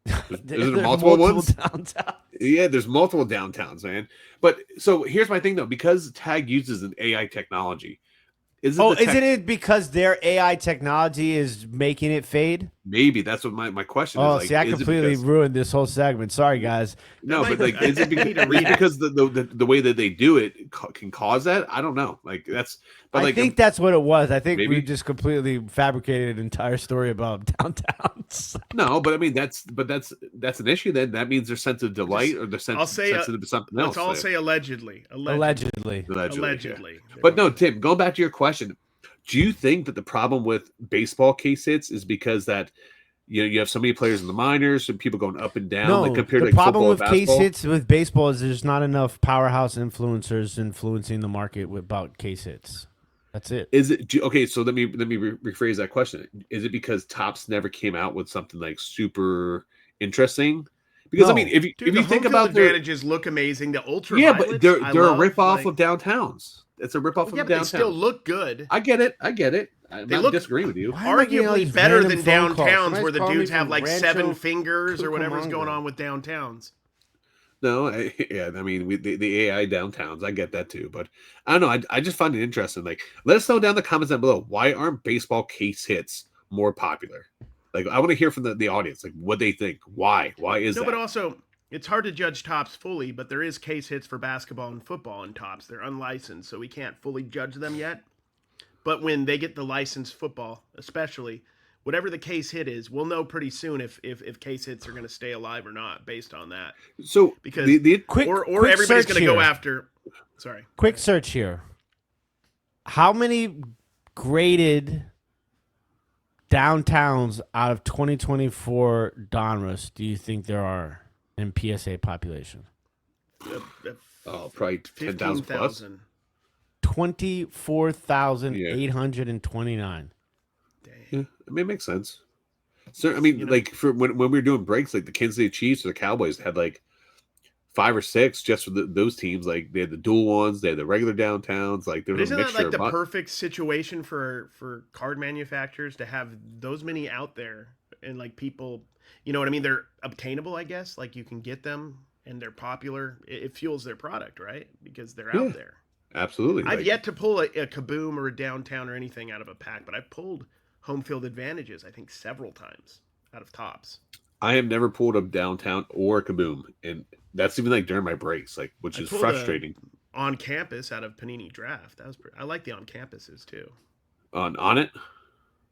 Is there multiple ones? Downtown. Yeah, there's multiple downtowns, man. But so here's my thing though, because Tag uses an AI technology. Isn't it because their AI technology is making it fade? Maybe that's what my question is. Oh, see, I completely ruined this whole segment. Sorry, guys. No, but like, is it because the way that they do it can cause that? I don't know. Like that's. But I think that's what it was. I think we just completely fabricated an entire story about downtowns. No, but I mean that's an issue. Then that means their sense of delight or their sensitive to something else. Let's all say allegedly. Allegedly. Yeah. But no, Tim. Going back to your question, do you think that the problem with baseball case hits is because that you have so many players in the minors and people going up and down. No, like compared the to like, problem football with and case basketball. hits with baseball is there's not enough powerhouse influencers influencing the market about case hits. That's it. Is it okay? So let me rephrase that question. Is it because Topps never came out with something like super interesting? Because I No. mean, if you Dude, if the you think home field about their advantages look amazing. The ultra yeah, but they're a rip off of downtowns. It's a rip off yeah, of but they downtown. still look good. I get it. I'm They not look- disagreeing with you. Why am I getting all Arguably these better random than phone calls? downtowns Somebody's where the calling me dudes have from like Rancho 7 fingers or whatever's Cucamonga. going on with downtowns. No, I mean the AI downtowns. I get that too, but I don't know. I just find it interesting. Like, let us know down in the comments down below. Why aren't baseball case hits more popular? Like, I want to hear from the audience, like what they think. Why? Why is No, that? but also it's hard to judge Topps fully, but there is case hits for basketball and football in Topps. They're unlicensed, so we can't fully judge them yet. But when they get the licensed football, especially, whatever the case hit is, we'll know pretty soon if case hits are going to stay alive or not based on that. So Because Quick, or quick everybody's search going to go here. after. Sorry. Quick search here. How many graded downtowns out of 2024 Donruss do you think there are in PSA population? probably 10,000 plus. 15,000. 24,829. Yeah, I mean, it makes sense. So I mean, like for when we were doing breaks, like the Kansas City Chiefs or the Cowboys had like 5 or 6 just for those teams. Like they had the dual ones, they had the regular downtowns. Like there But was a isn't that mixture. like the of perfect situation for card manufacturers to have those many out there and like people, you know what I mean? They're obtainable, I guess. Like you can get them and they're popular. It fuels their product, right? Because they're out there. Absolutely. I've like, yet to pull a Kaboom or a Downtown or anything out of a pack, but I've pulled home field advantages, I think, several times out of Topps. I have never pulled a downtown or a Kaboom, and that's even like during my breaks, like which I is pulled frustrating. On campus out of Panini Draft. That was I like the on campuses too. On it.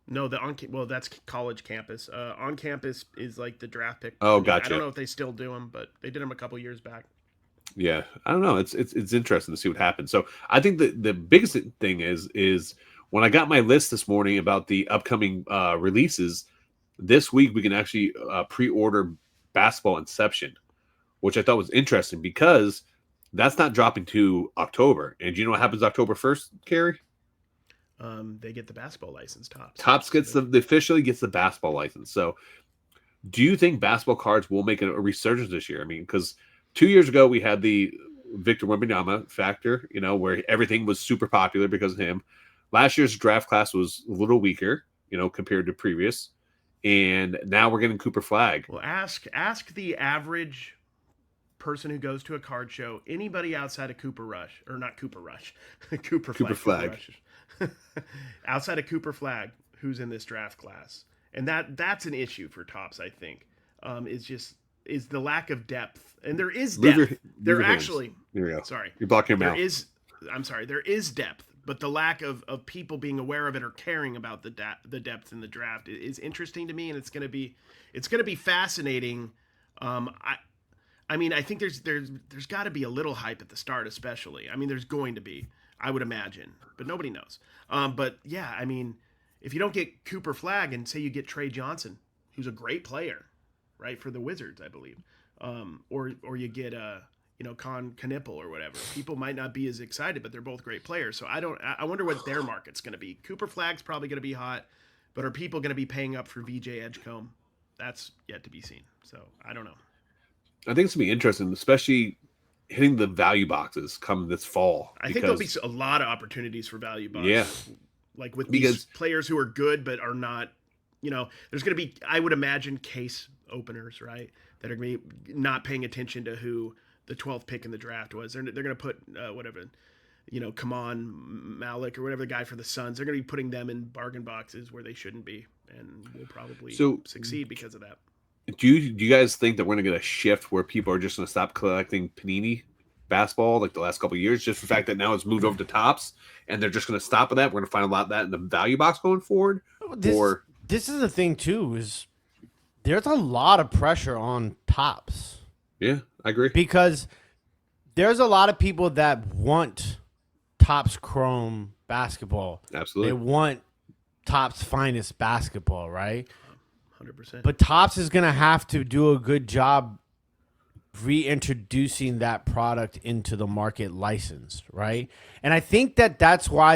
No, well, that's college campus. On campus is like the draft pick. Oh, Panini. gotcha. I don't know if they still do them, but they did them a couple years back. Yeah, I don't know. It's interesting to see what happens. So I think the biggest thing is when I got my list this morning about the upcoming releases this week, we can actually pre-order Basketball Inception, which I thought was interesting because that's not dropping to October. And do you know what happens October 1st, Cary? They get the basketball license. Topps gets the officially gets the basketball license. So do you think basketball cards will make a resurgence this year? I mean, because 2 years ago, we had the Victor Wembanyama factor, where everything was super popular because of him. Last year's draft class was a little weaker, compared to previous. And now we're getting Cooper Flag. Well, ask the average person who goes to a card show, anybody outside of Cooper Rush, or not Cooper Rush, Cooper Flag. Outside of Cooper Flag, who's in this draft class. And that's an issue for Topps, I think, is the lack of depth. And there is depth. There actually, here we go. Sorry. You're blocking your mouth. There is depth, but the lack of people being aware of it or caring about the depth in the draft is interesting to me, and it's going to be fascinating. I mean, I think there's got to be a little hype at the start, especially. I mean, there's going to be, I would imagine, but nobody knows. But yeah, I mean, if you don't get Cooper Flag and say you get Trey Johnson, who's a great player, right, for the Wizards, I believe, or you get Con Knipple or whatever, people might not be as excited, but they're both great players. So I wonder what their market's going to be. Cooper Flag's probably going to be hot, but are people going to be paying up for VJ Edgecombe? That's yet to be seen. So I don't know. I think it's going to be interesting, especially hitting the value boxes come this fall. I think there'll be a lot of opportunities for value boxes. Yeah. Like with these players who are good but are not, there's going to be, I would imagine, case openers, right, that are going to be not paying attention to who the 12th pick in the draft was. They're going to put whatever, Kaman Malik or whatever the guy for the Suns. They're going to be putting them in bargain boxes where they shouldn't be, and will probably succeed because of that. Do you guys think that we're going to get a shift where people are just going to stop collecting Panini basketball like the last couple of years, just for the fact that now it's moved over to Topps, and they're just going to stop at that? We're going to find a lot of that in the value box going forward? This is the thing, too, is there's a lot of pressure on Topps. Yeah, I agree. Because there's a lot of people that want Topps Chrome basketball. Absolutely. They want Topps finest basketball, right? 100%. But Topps is going to have to do a good job reintroducing that product into the market licensed, right? And I think that's why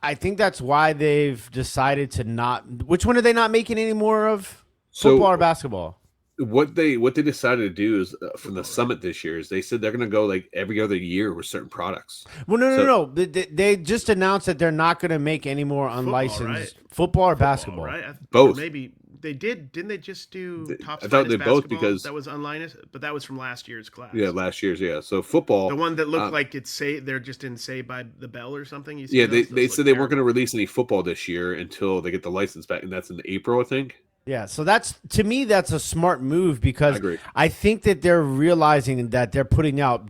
I think that's why they've decided to not. Which one are they not making any more of? Football or basketball? What they decided to do is from the summit this year is they said they're going to go like every other year with certain products. Well, no. They just announced that they're not going to make any more unlicensed football or basketball. Right? Both. Or maybe they did. Didn't they just do Topps? I thought they both basketball? because that was unlicensed, but that was from last year's class. Yeah, last year's. Yeah, so football. The one that looked like it's they're just in Saved by the Bell or something. You see yeah, those? they said they weren't going to release any football this year until they get the license back, and that's in April, I think. Yeah, so to me that's a smart move because I think that they're realizing that they're putting out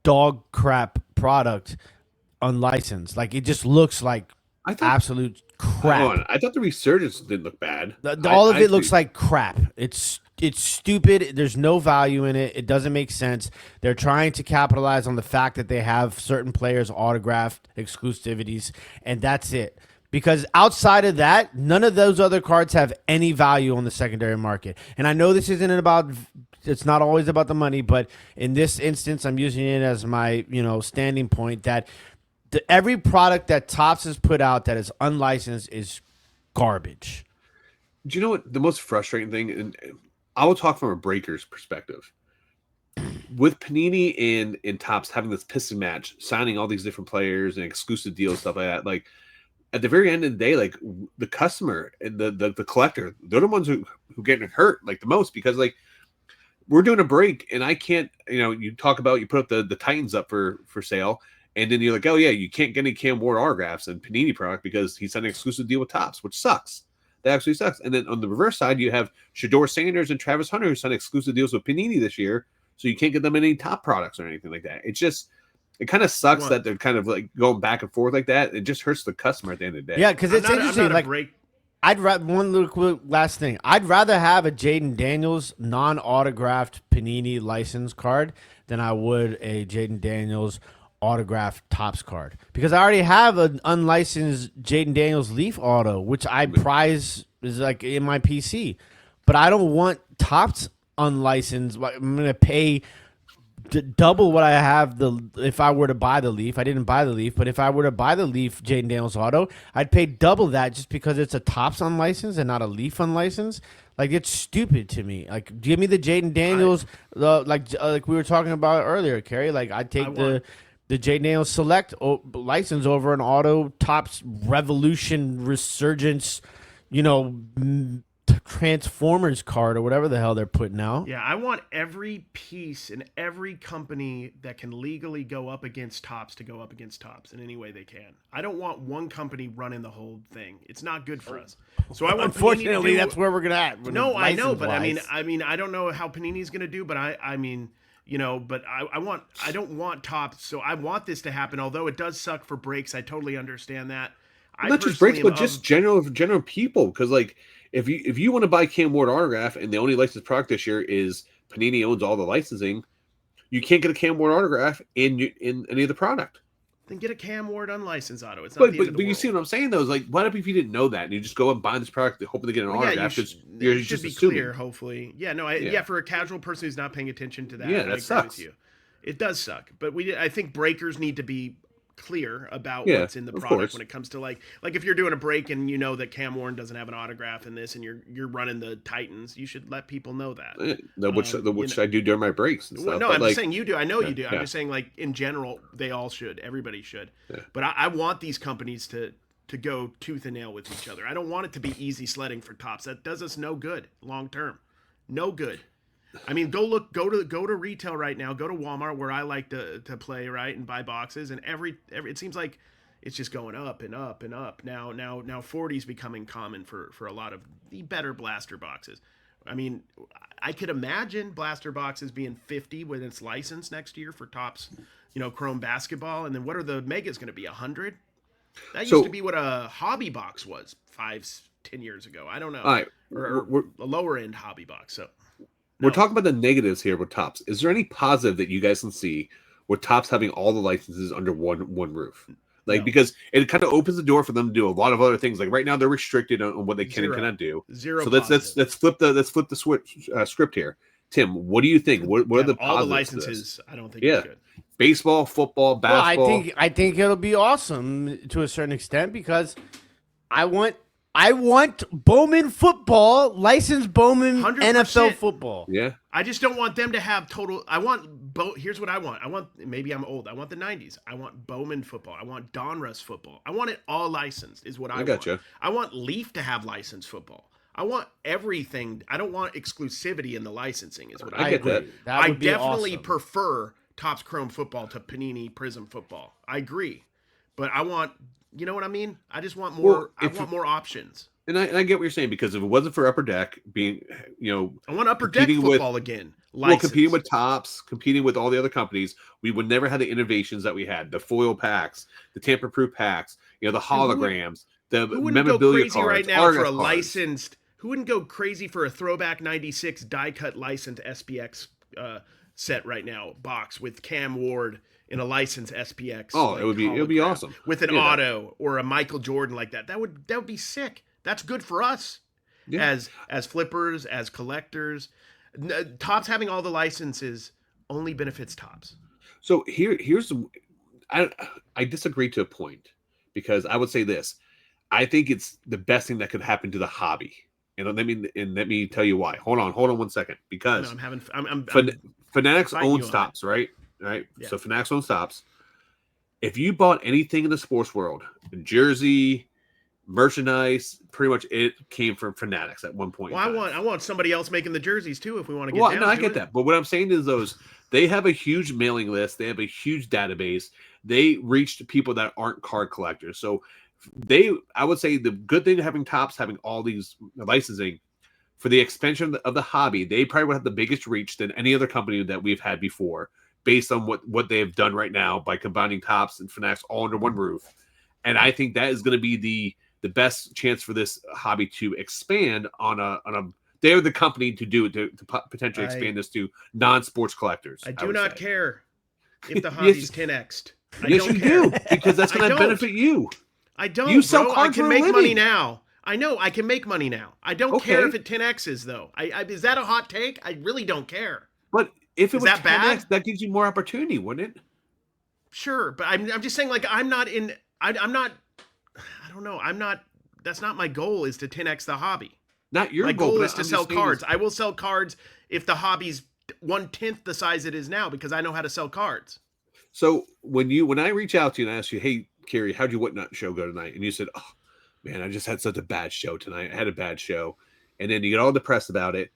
dog crap product unlicensed. Like it just looks like absolute crap. I thought the Resurgence didn't look bad. All of it looks like crap. It's stupid. There's no value in it. It doesn't make sense. They're trying to capitalize on the fact that they have certain players autographed exclusivities, and that's it. Because outside of that, none of those other cards have any value on the secondary market. And I know this isn't about, it's not always about the money, but in this instance, I'm using it as my, standing point that every product that Topps has put out that is unlicensed is garbage. Do you know what the most frustrating thing, and I will talk from a breaker's perspective. With Panini and Topps having this piston match, signing all these different players and exclusive deals, stuff like that, like, at the very end of the day, like the customer and the collector, they're the ones who getting hurt like the most because like we're doing a break and I can't, you talk about you put up the Titans up for sale and then you're like, oh yeah, you can't get any Cam Ward autographs and Panini product because he signed an exclusive deal with Topps, which sucks. That actually sucks. And then on the reverse side, you have Shador Sanders and Travis Hunter who signed exclusive deals with Panini this year, so you can't get them any top products or anything like that. It kind of sucks that they're kind of like going back and forth like that. It just hurts the customer at the end of the day. Yeah, because it's interesting. I'd rather one little quick last thing. I'd rather have a Jaden Daniels non-autographed Panini license card than I would a Jaden Daniels autographed Topps card because I already have an unlicensed Jaden Daniels Leaf auto, which I prize is like in my PC, but I don't want Topps unlicensed. I'm gonna pay double what I have if I were to buy the Leaf. I didn't buy the Leaf, but if I were to buy the Leaf Jaden Daniels auto, I'd pay double that just because it's a Topps unlicensed and not a Leaf unlicensed. Like it's stupid to me. Like give me the Jaden Daniels, like we were talking about earlier, Cary. Like I'd take the Jaden Daniels Select license over an auto Topps Revolution Resurgence, Transformers card or whatever the hell they're putting out. Yeah, I want every piece and every company that can legally go up against Topps to go up against Topps in any way they can. I don't want one company running the whole thing. It's not good for us. So I want unfortunately that's where we're gonna at. No, I know, but I mean, I don't know how Panini's gonna do, but I mean, but I don't want Topps, so I want this to happen. Although it does suck for breaks, I totally understand that. Not just breaks, but just general people, because like. If you want to buy Cam Ward autograph and the only licensed product this year is Panini owns all the licensing, you can't get a Cam Ward autograph in any of the product. Then get a Cam Ward unlicensed auto. It's not but you see what I'm saying though? Is like, what if you didn't know that and you just go and buy this product hoping to get an autograph? You should be clear, hopefully. Yeah, no, for a casual person who's not paying attention to that, yeah, that sucks. With you. It does suck, but I think breakers need to be clear about what's in the product when it comes to like if you're doing a break and you know that Cam Warren doesn't have an autograph in this and you're running the Titans, you should let people know that. Which I do during my breaks and stuff. No, I'm just saying you do. I know you do. I'm just saying like in general they all should. Everybody should. Yeah. But I want these companies to go tooth and nail with each other. I don't want it to be easy sledding for Topps. That does us no good long term. No good. I mean, go to retail right now. Go to Walmart where I like to play, right, and buy boxes. And every it seems like it's just going up and up and up. Now 40 is becoming common for a lot of the better blaster boxes. I mean, I could imagine blaster boxes being 50 when it's licensed next year for Topps, Chrome basketball. And then what are the megas going to be? 100? That used to be what a hobby box was 5-10 years ago. I don't know. All right, or a lower end hobby box. So. We're talking about the negatives here with Topps. Is there any positive that you guys can see with Topps having all the licenses under one roof? Like, No. because it kind of opens the door for them to do a lot of other things. Like right now, they're restricted on what they can and Zero. cannot do. Zero. So positive. let's flip the switch script here. Tim, what do you think? What are the all the positives to this? licenses? I don't think Yeah. it's good. Baseball, football, Well, basketball. I think it'll be awesome to a certain extent because I want Bowman football, licensed Bowman 100%. NFL football. Yeah. I just don't want them to have total. I want Here's what I want. Maybe I'm old. I want the 90s. I want Bowman football. I want Donruss football. I want it all licensed. Is what I want. gotcha. I want Leaf to have licensed football. I want everything. I don't want exclusivity in the licensing. Is what I get that. That would be definitely awesome. prefer Topps Chrome football to Panini Prism football. I agree, but I want. You know what I mean? I just want more. Well, I want more options. And I get what you're saying, because if it wasn't for Upper Deck being, I want Upper Deck competing football again. well, competing with Topps, competing with all the other companies, we would never have the innovations that we had. The foil packs, the tamper-proof packs, the holograms, the Who wouldn't go memorabilia crazy cards, right now for a Argus cards. licensed? Who wouldn't go crazy for a throwback '96 die-cut licensed SPX set right now? Box with Cam Ward in a licensed SPX. Oh, like, it would be hologram awesome with an Yeah, auto or a Michael Jordan like that. That would be sick. That's good for us Yeah. as flippers, as collectors. Topps having all the licenses only benefits Topps. So here's I disagree to a point, because I would say this. I think it's the best thing that could happen to the hobby. And let me tell you why. Hold on 1 second. Because Fanatics fighting own you on stops, right? Right. Yeah. So Fanatics own stops. If you bought anything in the sports world, a jersey, merchandise, pretty much it came from Fanatics at one point. Well, I want somebody else making the jerseys too if we want to get Well, down no, I to get it. that. But what I'm saying is they have a huge mailing list. They have a huge database. They reach people that aren't card collectors. So I would say the good thing of having Topps, having all these licensing for the expansion of the hobby, they probably would have the biggest reach than any other company that we've had before, based on what they have done right now by combining Topps and Fanatics all under one roof. And I think that is going to be the best chance for this hobby to expand on a they're the company to do it, to potentially expand this to non-sports collectors. I do not care if the Yes. hobby's 10x'd. Yes, you do, because that's going I to don't. benefit you. I don't. You sell bro. cards I can for a make money living. now. I know I can make money now. I don't Okay. care if it 10x's though. Is that a hot take? I really don't care. But if it Is was that bad? 10x, that gives you more opportunity, wouldn't it? Sure, but I'm just saying, like, I'm not. I don't know. I'm not. That's not my goal. Is to 10x the hobby. Not your My goal, goal but is to I'm sell just saying cards. I will sell cards if the hobby's 1/10 the size it is now, because I know how to sell cards. So when I reach out to you and ask you, hey, Cary, how'd your Whatnot show go tonight? And you said, oh, man, I just had such a bad show tonight. I had a bad show. And then you get all depressed about it.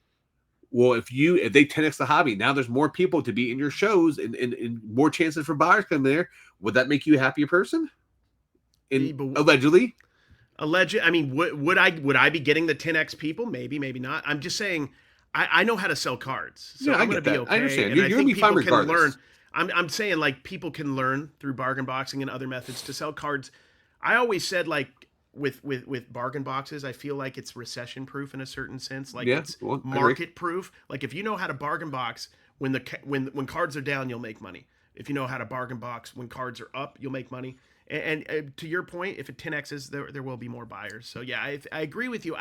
Well, if they 10x the hobby, now there's more people to be in your shows and more chances for buyers coming there. Would that make you a happier person? Allegedly? I mean, would I be getting the 10x people? Maybe not. I'm just saying, I know how to sell cards, so Yeah, I I'm going get to be that. okay. I understand. And You're I gonna think be fine people can regardless. learn. I'm saying, like, people can learn through bargain boxing and other methods to sell cards. I always said, like, with bargain boxes, I feel like it's recession proof in a certain sense. Like, it's I agree. market proof. Like, if you know how to bargain box when cards are down, you'll make money. If you know how to bargain box when cards are up, you'll make money. And to your point, if it 10x's, there will be more buyers. So yeah, I agree with you.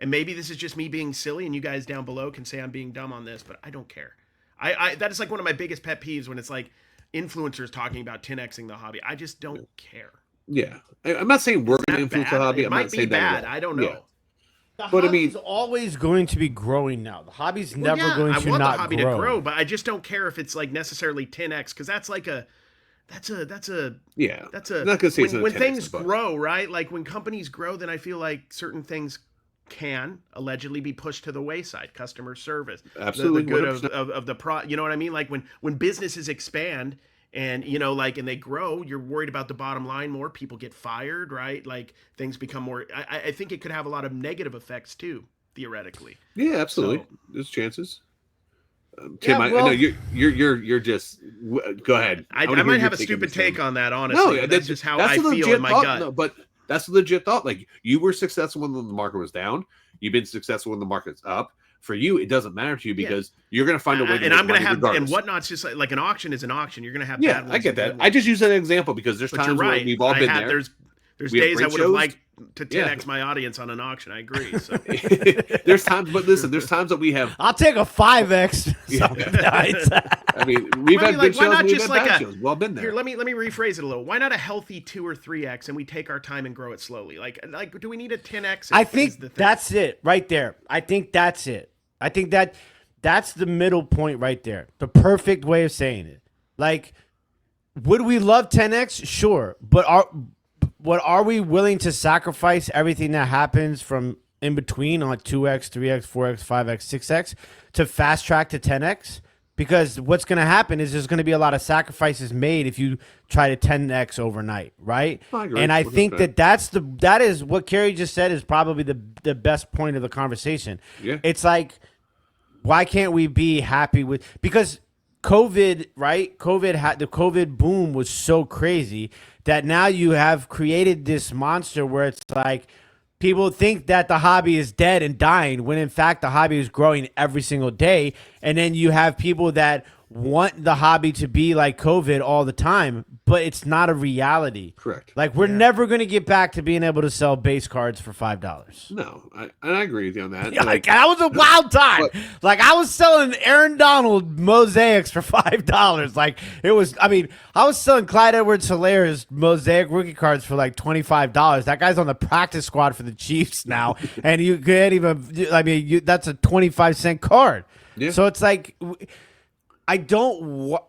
And maybe this is just me being silly, and you guys down below can say I'm being dumb on this, but I don't care. That is like one of my biggest pet peeves, when it's like influencers talking about 10xing the hobby. I just don't care. Yeah. I'm not saying we're going to influence the hobby. It I'm might not be saying bad. that. I don't know. Yeah. The But I hobby's mean- always going to be growing now. The hobby's Well, never yeah, going I to want not the hobby grow. to grow, but I just don't care if it's like necessarily 10x, because that's like that's a Yeah. That's a I'm not gonna say it's when a 10x, things but- grow, right? Like when companies grow, then I feel like certain things can allegedly be pushed to the wayside. Customer service, Absolutely, the good 100%. of the pro. You know what I mean? Like when businesses expand and and they grow, you're worried about the bottom line more. People get fired, right? Like things become more. I think it could have a lot of negative effects too, theoretically. Yeah, absolutely. So- There's chances. Tim, Yeah, I well- know you're just go ahead. I wanna hear might your have a take on stupid this, Tim. take on that, honestly. But that's just how I a feel legit in my thought, gut. no, but that's a legit thought. Like, you were successful when the market was down. You've been successful when the market's up. For you, it doesn't matter to you because you're going to find a way to and make I'm going to money have regardless. and whatnot's just like an auction is an auction. You're going to have Yeah, bad ones. I get and good that. ones. I just use an example because there's But times you're right. where we've all been there. There's We have days I great would have shows. liked to 10x my audience on an auction. I agree. So. There's times, but listen, there's times that we have. I'll take a 5x. I mean, we've had good why shows. not We've just had like bad a shows. We've all been there. Here, let me rephrase it a little. Why not a healthy 2 or 3x and we take our time and grow it slowly? Like do we need a 10x? I think that's it right there. I think that's it. I think that's the middle point right there. The perfect way of saying it. Like, would we love 10x? Sure, but are we willing to sacrifice everything that happens from in between on 2x, 3x, 4x, 5x, 6x to fast track to 10x? Because what's going to happen is there's going to be a lot of sacrifices made if you try to 10x overnight, right? I agree. And I think that is what Cary just said is probably the best point of the conversation. Yeah. It's like, why can't we be happy with, because COVID, right? The COVID boom was so crazy that now you have created this monster where it's like people think that the hobby is dead and dying when in fact the hobby is growing every single day. And then you have people that want the hobby to be like COVID all the time, but it's not a reality. Correct. Like we're never going to get back to being able to sell base cards for $5. No, I agree with you on that. Yeah, like, that was a wild time. Like I was selling Aaron Donald mosaics for $5. Like it was. I mean, I was selling Clyde Edwards-Hilaire's mosaic rookie cards for like $25. That guy's on the practice squad for the Chiefs now, and you can't even. I mean, that's a 25-cent card. Yeah. So it's like, I don't want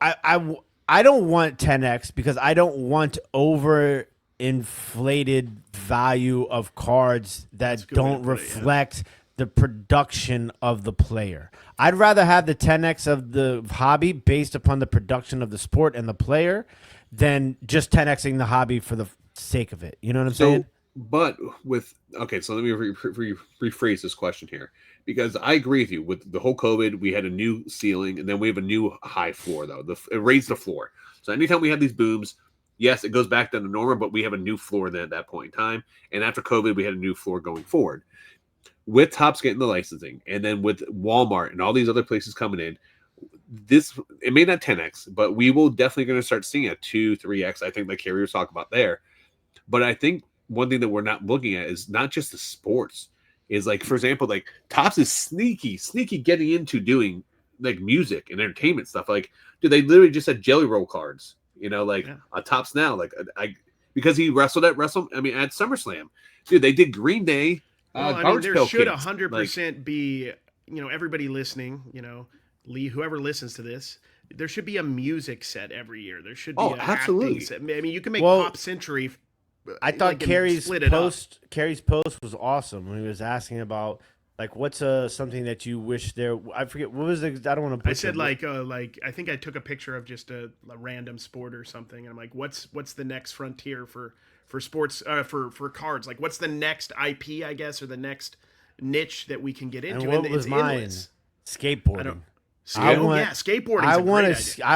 10x because I don't want overinflated value of cards that don't reflect the production of the player. I'd rather have the 10x of the hobby based upon the production of the sport and the player than just 10xing the hobby for the sake of it. You know what I'm saying? But so let me rephrase this question here, because I agree with you. With the whole COVID, we had a new ceiling, and then we have a new high floor, though. It raised the floor. So anytime we have these booms, yes, it goes back to the normal, but we have a new floor then at that point in time. And after COVID, we had a new floor going forward. With Topps getting the licensing, and then with Walmart and all these other places coming in, it may not 10x, but we will definitely going to start seeing a 2, 3x. I think like Cary was talking about there. But I think one thing that we're not looking at is not just the sports. Is like, for example, like Topps is sneaky getting into doing like music and entertainment stuff. Like, dude, they literally just had Jelly Roll cards, on Topps now. Like, because he wrestled at at SummerSlam, dude, they did Green Day. There should 100% be, everybody listening, Lee, whoever listens to this, there should be a music set every year. There should be an absolutely. acting set. I mean, you can make Pop Century. I thought Cary's post was awesome when he was asking about like what's something that you wish there. I forget what was I don't want to. I said like I think I took a picture of just a random sport or something, and I'm like, what's the next frontier for sports for cards? Like, what's the next IP, I guess, or the next niche that we can get into? And what was mine? Endless. Skateboarding. Skateboarding. I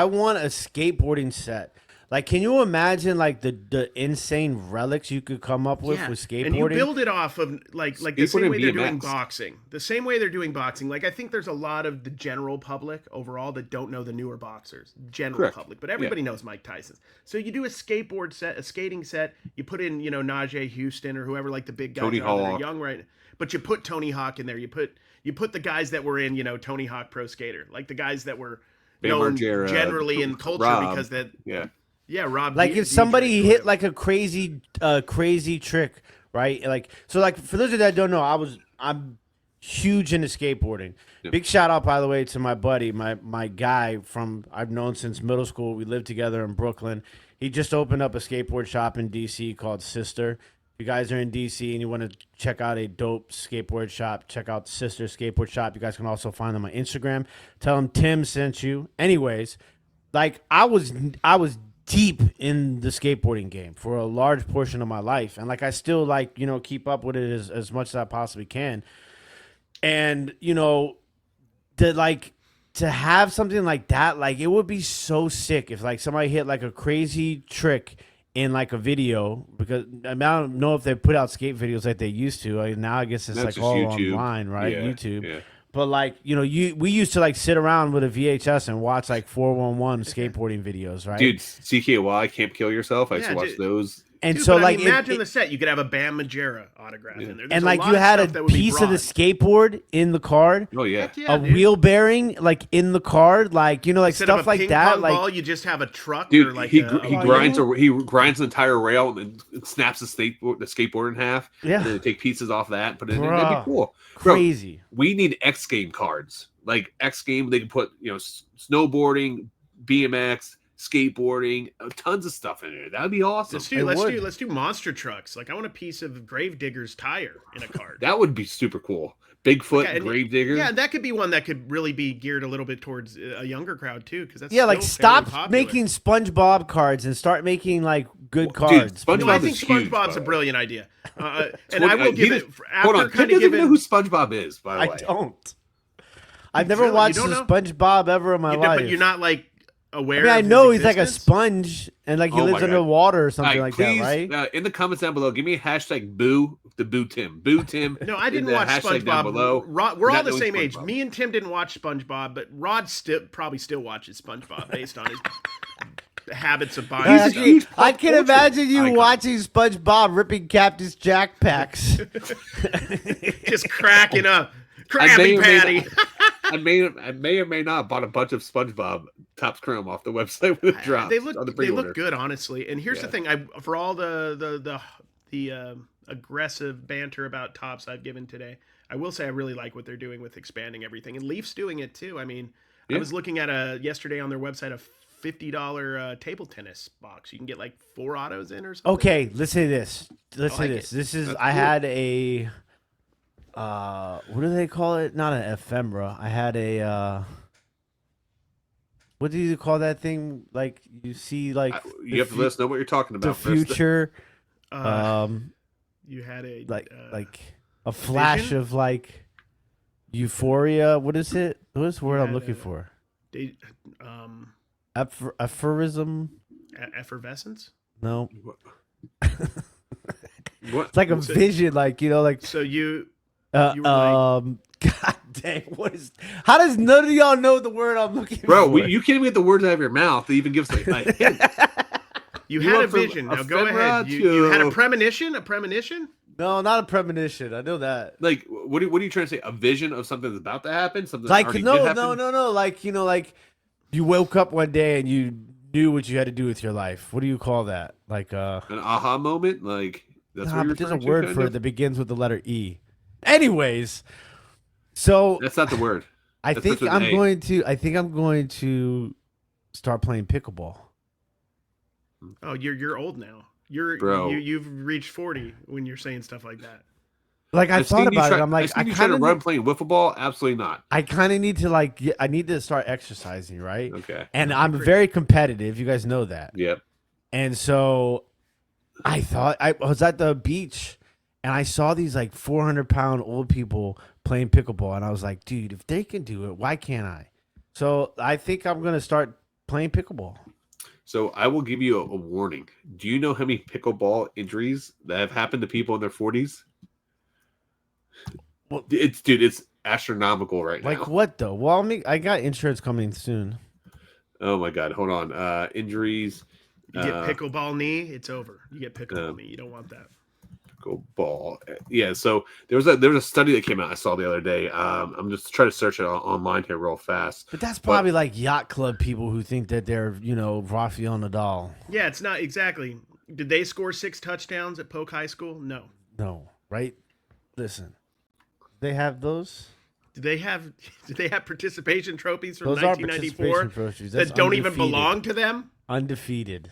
want a skateboarding set. Like, can you imagine like the insane relics you could come up with skateboarding? And you build it off of like the same way they're doing BMX. boxing. The same way they're doing boxing. Like, I think there's a lot of the general public overall that don't know the newer boxers. General public, but everybody knows Mike Tyson. So you do a skateboard set, a skating set. You put in Najee Houston or whoever, like the big guys Tony that are Hawk. young, right? But you put Tony Hawk in there. You put the guys that were in Tony Hawk Pro Skater, like the guys that were known generally in culture because that. Yeah, Rob. Like if somebody hit like a crazy trick, right? Like so, like for those of you that don't know, I'm huge into skateboarding. Yep. Big shout out, by the way, to my buddy, my guy from I've known since middle school. We lived together in Brooklyn. He just opened up a skateboard shop in DC called Sister. If you guys are in DC and you want to check out a dope skateboard shop, check out Sister Skateboard Shop. You guys can also find them on Instagram. Tell them Tim sent you. Anyways, like I was deep in the skateboarding game for a large portion of my life, and like I still like keep up with it as much as I possibly can. And to have something like that, like it would be so sick if like somebody hit like a crazy trick in like a video, because I don't know if they put out skate videos like they used to. Like, now I guess it's That's like all YouTube. online, right? Yeah, YouTube. yeah. But like, we used to like sit around with a VHS and watch like 411 skateboarding videos, right? Dude, CKY, Can't Kill Yourself. I used to watch those. And Dude, so but like, imagine the set. You could have a Bam Margera autograph in there. There's and a like lot you of had stuff a that would be piece of the broad. skateboard in the card. Oh yeah. Heck yeah, A dude. wheel bearing like in the card, like like Instead stuff of a like ping that. pong Like, ball, you just have a truck Dude, or like he a grinds wheel. he grinds the entire rail and snaps the skateboard in half. Yeah. And then they take pieces off that and put it in. Bruh. That'd be cool. Bro, crazy. we need X Game cards. Like X Game, they can put snowboarding, BMX, skateboarding, tons of stuff in there. That'd be awesome. Let's do monster trucks. Like I want a piece of Gravedigger's tire in a card. That would be super cool. Bigfoot, Yeah, Gravedigger. Yeah, that could be one that could really be geared a little bit towards a younger crowd too, because that's like still stop fairly popular. making SpongeBob cards and start making like good cards. SpongeBob No, I think is huge, SpongeBob's by a the way. brilliant idea, and I will give it Hold on, after Tim kind doesn't of even know giving. who SpongeBob is. By the I way, don't. I've never Really? You watched don't the know? SpongeBob ever in my life. But you're not like aware. I mean, I of his know he's like a existence? sponge and like he Oh my lives God. underwater or something All like please, that, right? In the comments down below, give me a hashtag boo to boo Tim. Boo Tim. No, I didn't in the watch hashtag down SpongeBob. below. We're all Not the knowing same age. SpongeBob. Me and Tim didn't watch SpongeBob, but Rod probably still watches SpongeBob based on his habits of buying He's a stuff. huge I can culture imagine you icon. watching SpongeBob ripping Cactus Jack packs. Just cracking up. I may Krabby or may Patty. not- I may or may not have bought a bunch of SpongeBob Topps Chrome off the website when it dropped. They on the look pre-order. good, honestly. And here's the Yeah. thing: for all the aggressive banter about Topps I've given today, I will say I really like what they're doing with expanding everything, and Leafs doing it too. I mean, I Yeah. was looking at yesterday on their website a $50 table tennis box. You can get like 4 autos in or something. Okay, listen to this. Listen like to this. it. This is That's I cool. had a what do they call it? Not an ephemera. I had a what do you call that thing? Like you see like You have to let us know what you're talking the about. first. future. Uh, you had a Like a flash vision? of like euphoria. What is it? What's the word I'm had looking a- for? they, Aphorism? effervescence. No. What? It's like a So- vision, like like So you God dang, what is? How does none of y'all know the word I'm looking Bro, for? you can't even get the words out of your mouth. It even gives like hint. You You had a went from vision. Now go ephemera ahead. You had a to- premonition. A premonition. No, not a premonition. I know that. Like, what are you trying to say? A vision of something that's about to happen? Something that Like already did no. happen? Like like you woke up one day and you knew what you had to do with your life. What do you call that? Like An aha moment? Like, that's nah, what you're but there's a referring to, word kind for of? it that begins with the letter E. Anyways, so That's not the word. I that think starts with I'm A. going to start playing pickleball. Oh, you're old now. Bro. You've reached 40 when you're saying stuff like that. Like I I've thought seen you about try- it. I'm like, I've seen you try to run playing wiffle ball? Absolutely not. I kind of need to I need to start exercising, right? Okay. And I'm very competitive. You guys know that. Yep. And so I thought I was at the beach and I saw these like 400-pound old people playing pickleball. And I was like, dude, if they can do it, why can't I? So I think I'm going to start playing pickleball. So I will give you a warning. Do you know how many pickleball injuries that have happened to people in their 40s? Well- It's astronomical right Like now. what though? Well, I got insurance coming soon. Oh my God. Hold on. Injuries. You get pickleball knee, it's over. You get pickleball um, knee. You don't want that. Pickleball. Yeah. So there was a study that came out I saw the other day. I'm just trying to search it online here real fast. But that's probably like yacht club people who think that they're, Rafael Nadal. Yeah, it's not exactly. Did they score 6 touchdowns at Polk High School? No. No, right? Listen, they have those. Did they have participation trophies from Those are 1994 participation trophies. That's that don't even undefeated. belong to them? Undefeated.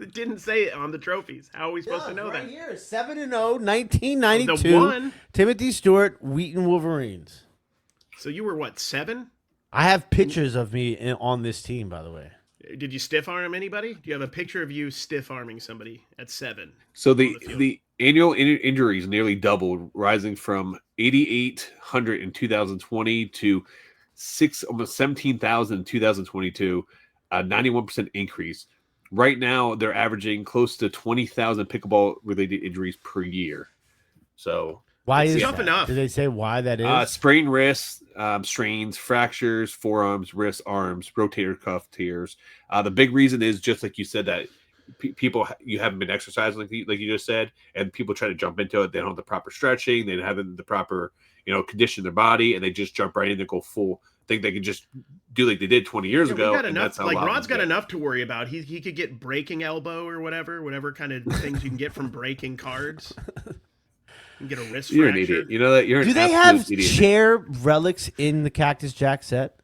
It didn't say it on the trophies. How are we supposed to know right that? here, 7-0, 1992. The one. Timothy Stewart, Wheaton Wolverines. So you were what, 7? I have pictures of me on this team, by the way. Did you stiff arm anybody? Do you have a picture of you stiff arming somebody at 7? So on the field? the annual injuries nearly doubled, rising from 8,800 in 2020 to almost 17,000 in 2022, a 91% increase. Right now, they're averaging close to 20,000 pickleball related injuries per year. So Why It's is tough that? enough. Did they say why that is? Sprained wrists, strains, fractures, forearms, wrists, arms, rotator cuff tears. The big reason is just like you said that people you haven't been exercising like you just said, and people try to jump into it. They don't have the proper stretching. They don't have the proper condition their body, and they just jump right in and go full. Think they can just do like they did 20 years Yeah, ago. we got And enough. that's how Like a lot of Rod's them got get. enough to worry about. He could get breaking elbow or whatever kind of things you can get from breaking cards. You can get a wrist You're an fracture. idiot. You know that you're. Do an they absolute have idiot. chair relics in the Cactus Jack set?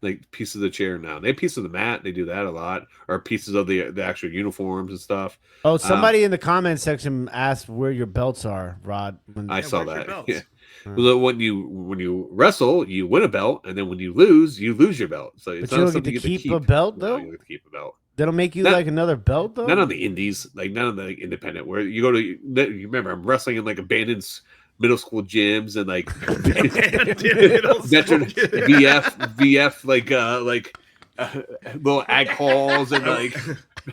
Like pieces of the chair now? They have pieces of the mat. They do that a lot, or pieces of the actual uniforms and stuff. Oh, somebody in the comment section asked where your belts are, Rod. I saw where's your that. belts? Yeah. Well, when you wrestle, you win a belt, and then when you lose your belt. So it's But you not don't get something to you keep a belt, No, though? you don't get to keep a belt. They don't make you Not- like another belt, though? Not on the indies, like not on the independent. Where you go to, you remember, I'm wrestling in like abandoned middle school gyms and like veteran VF little ag halls and like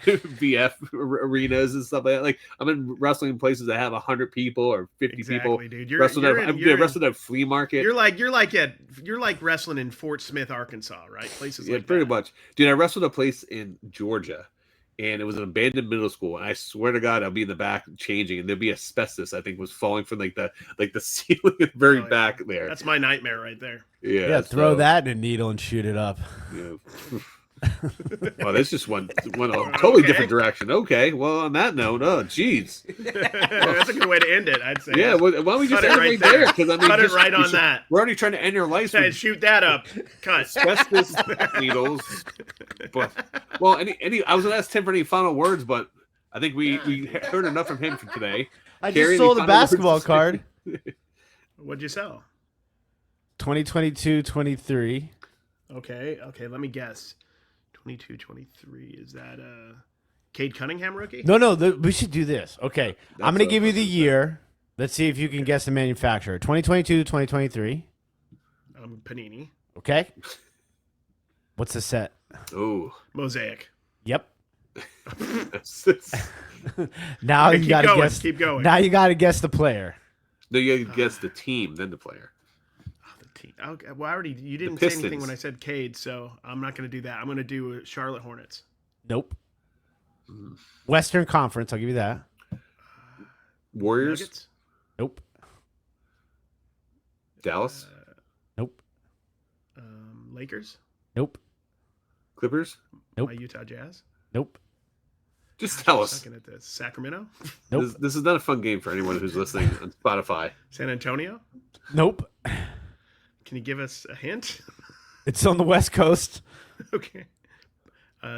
VF arenas and stuff like that. Like I'm in wrestling places that have 100 people or 50 people. Dude. Wrestled at flea market. You're like wrestling in Fort Smith, Arkansas, right? Places Yeah, like pretty that. much. Dude, I wrestled a place in Georgia, and it was an abandoned middle school. And I swear to God, I'll be in the back changing, and there'd be asbestos. I think was falling from like the ceiling at the very Oh, yeah. back there. That's my nightmare right there. Yeah, throw that in a needle and shoot it up. Yeah. Well, this just went a totally different direction. Okay, well, on that note, oh, jeez. That's a good way to end it, I'd say. Yeah, why don't we just Cut it end right right there? there. Because I mean, Cut it right on that. We're already trying to end your life Hey, with shoot that up. Cut. asbestos needles. But well, any I was gonna ask Tim for any final words, but I think we heard enough from him for today. I Cary, just sold any a final basketball words? card. What'd you sell? 2022-23. Okay, let me guess. 22-23. Is that Cade Cunningham rookie? No, we should do this. Okay, I'm going to give you the that's- year. Let's see if you can guess the manufacturer. 2022-2023. Panini. Okay. What's the set? Oh, Mosaic. Yep. that's- Now Okay, you keep got to going, guess. keep going. Now you got to guess the player. no, you gotta guess the team, then the player. The team. Okay, well, you didn't say anything Pistons. when I said Cade, so I'm not going to do that. I'm going to do Charlotte Hornets. Nope. Western Conference. I'll give you that. Warriors, Nuggets. Nope. Dallas, Nope. Lakers. Nope. Clippers. Nope. My Utah Jazz. Nope. Just tell us. Second at this. Sacramento. Nope. This is not a fun game for anyone who's listening on Spotify. San Antonio. Nope. Can you give us a hint? It's on the West Coast. Okay.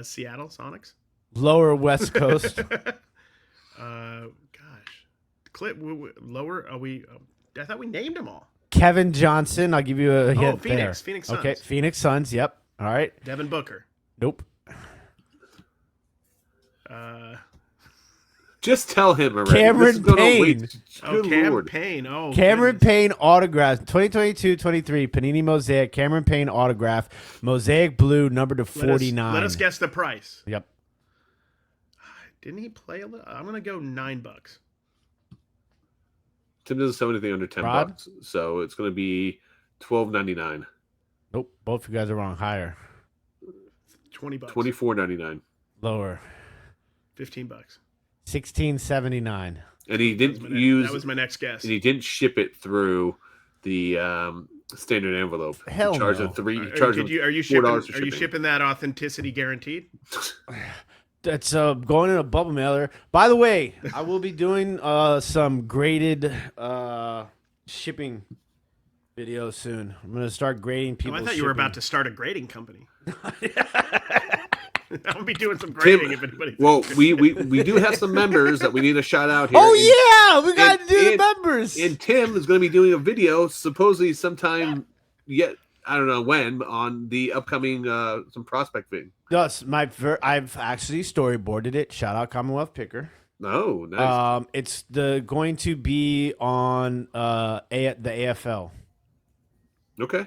Seattle Sonics. Lower West Coast. Gosh. Lower. Are we? I thought we named them all. Kevin Johnson. I'll give you a hint Phoenix. there. Phoenix Suns. Okay, Phoenix Suns. Yep. All right. Devin Booker. Nope. Just tell him already. Cameron This is gonna Payne. wait. Good Cam Lord. Payne. Oh, Cameron goodness. Payne autograph. 2022-23 Panini Mosaic. Cameron Payne autograph. Mosaic blue, number to 49. Let us guess the price. Yep. Didn't he play a little? I'm gonna go $9. Tim doesn't sell anything under $10, Rod? so it's going to be $12.99, Nope. Both of you guys are wrong. Higher. $20. $24.99, Lower. $15. 16.79. and he didn't That was my next guess. and he didn't ship it through the standard envelope. Hell he charged no. him three. He Are charged you him shipping? $4 for Are you shipping that authenticity guaranteed? That's going in a bubble mailer. By the way, I will be doing some graded shipping videos soon. I'm going to start grading Oh, people. I thought you were about to start a grading company. I'll be doing some grading if anybody. Well, we do have some members that we need to shout out here. Oh yeah, we got to do the and- members. And Tim is going to be doing a video, supposedly sometime yet. I don't know when, on the upcoming some prospect thing. Thus, I've actually storyboarded it. Shout out Commonwealth Picker. Oh, nice. It's going to be on the AFL. Okay.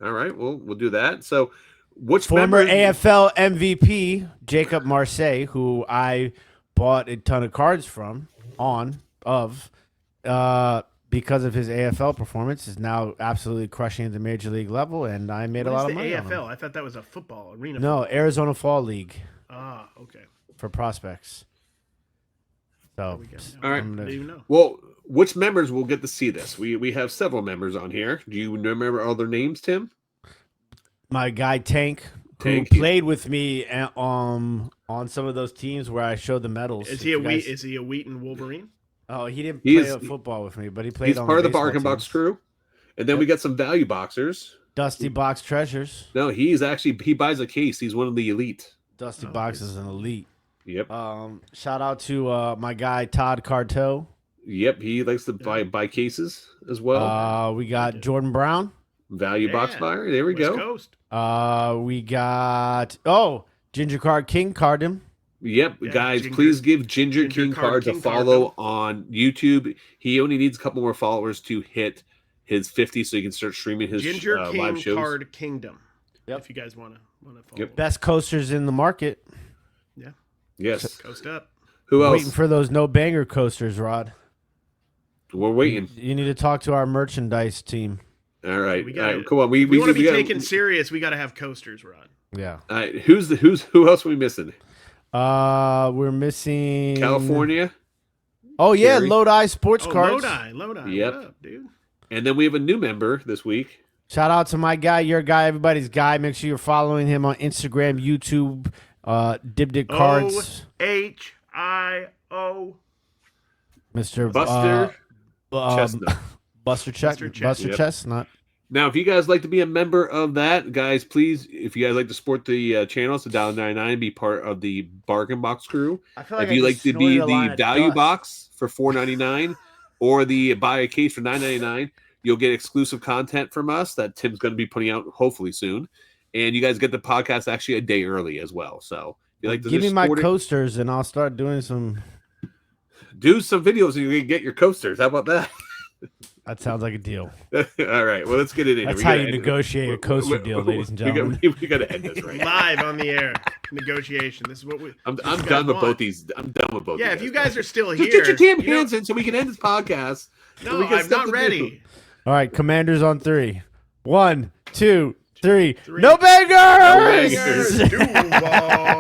All right. Well, we'll do that. So, which Former members- AFL MVP Jacob Marseille, who I bought a ton of cards from, because of his AFL performance, is now absolutely crushing at the major league level, and I made a lot of money on him. AFL? I thought that was a football arena. No, football. Arizona Fall League. Ah, okay. For prospects. So, all right. I didn't even know. Well, which members will get to see this? We have several members on here. Do you remember all their names, Tim? my guy Tank, who Tank. played with me on some of those teams where I showed the medals. Is he a Wheaton Wolverine? Oh, he didn't He play is- football with me, but he played He's on part of the baseball Bargain Box teams. crew. And then we got some value boxers. Dusty Box Treasures. No, he buys a case. He's one of the elite. Dusty Box is an elite. Yep. Shout out to my guy Todd Carto. Yep. He likes to buy cases as well. We got Jordan Brown. Value box buyer. There we West go. Coast. We got Ginger Card King card him. Yep, Yeah, guys, Ginger- please give Ginger King Card Cards a King Card follow on YouTube. He only needs a couple more followers to hit his 50, so he can start streaming his Ginger King live shows. Card Kingdom. Yep. If you guys want to follow. Yep. Best coasters in the market. Yeah. Yes. Coast up. Who else? Waiting for those no banger coasters, Rod. We're waiting. You need to talk to our merchandise team. All right. We All gotta- right. Come on. We want to be gotta- taken serious. We got to have coasters, Rod. Yeah. All right. Who else are we missing? We're missing California. Oh yeah, Cary. Lodi Sports Cards. Lodi. Yep. What up, dude? And then we have a new member this week. Shout out to my guy, your guy, everybody's guy. Make sure you're following him on Instagram, YouTube, Dibdit Cards, OHIO. Mr. Buster Buster Chestnut. Buster Buster Yep. Chestnut. Now, if you guys like to be a member of that, guys, please, if you guys like to support the channel, it's $1.99, be part of the Bargain Box crew. I feel If you like to be the value box for $4.99 or the buy a case for $9.99, you'll get exclusive content from us that Tim's going to be putting out hopefully soon. And you guys get the podcast actually a day early as well. So if you like to Give me just my support it, coasters and I'll start doing some. do some videos and you can get your coasters. How about that? That sounds like a deal. All right. Well, let's get it in. That's We how gotta you end it. negotiate a coaster deal, ladies and gentlemen. We got to end this right. Live on the air. Negotiation. This is what we. I'm this is what done you with want. both these. I'm done with both. Yeah, if you guys are still just here. get your damn you know- hands in so we can end this podcast. No, So we got I'm stuff not to ready. do. All right, Commanders on 3. 1, 2, 3. Three. No bangers! No bangers. Duval.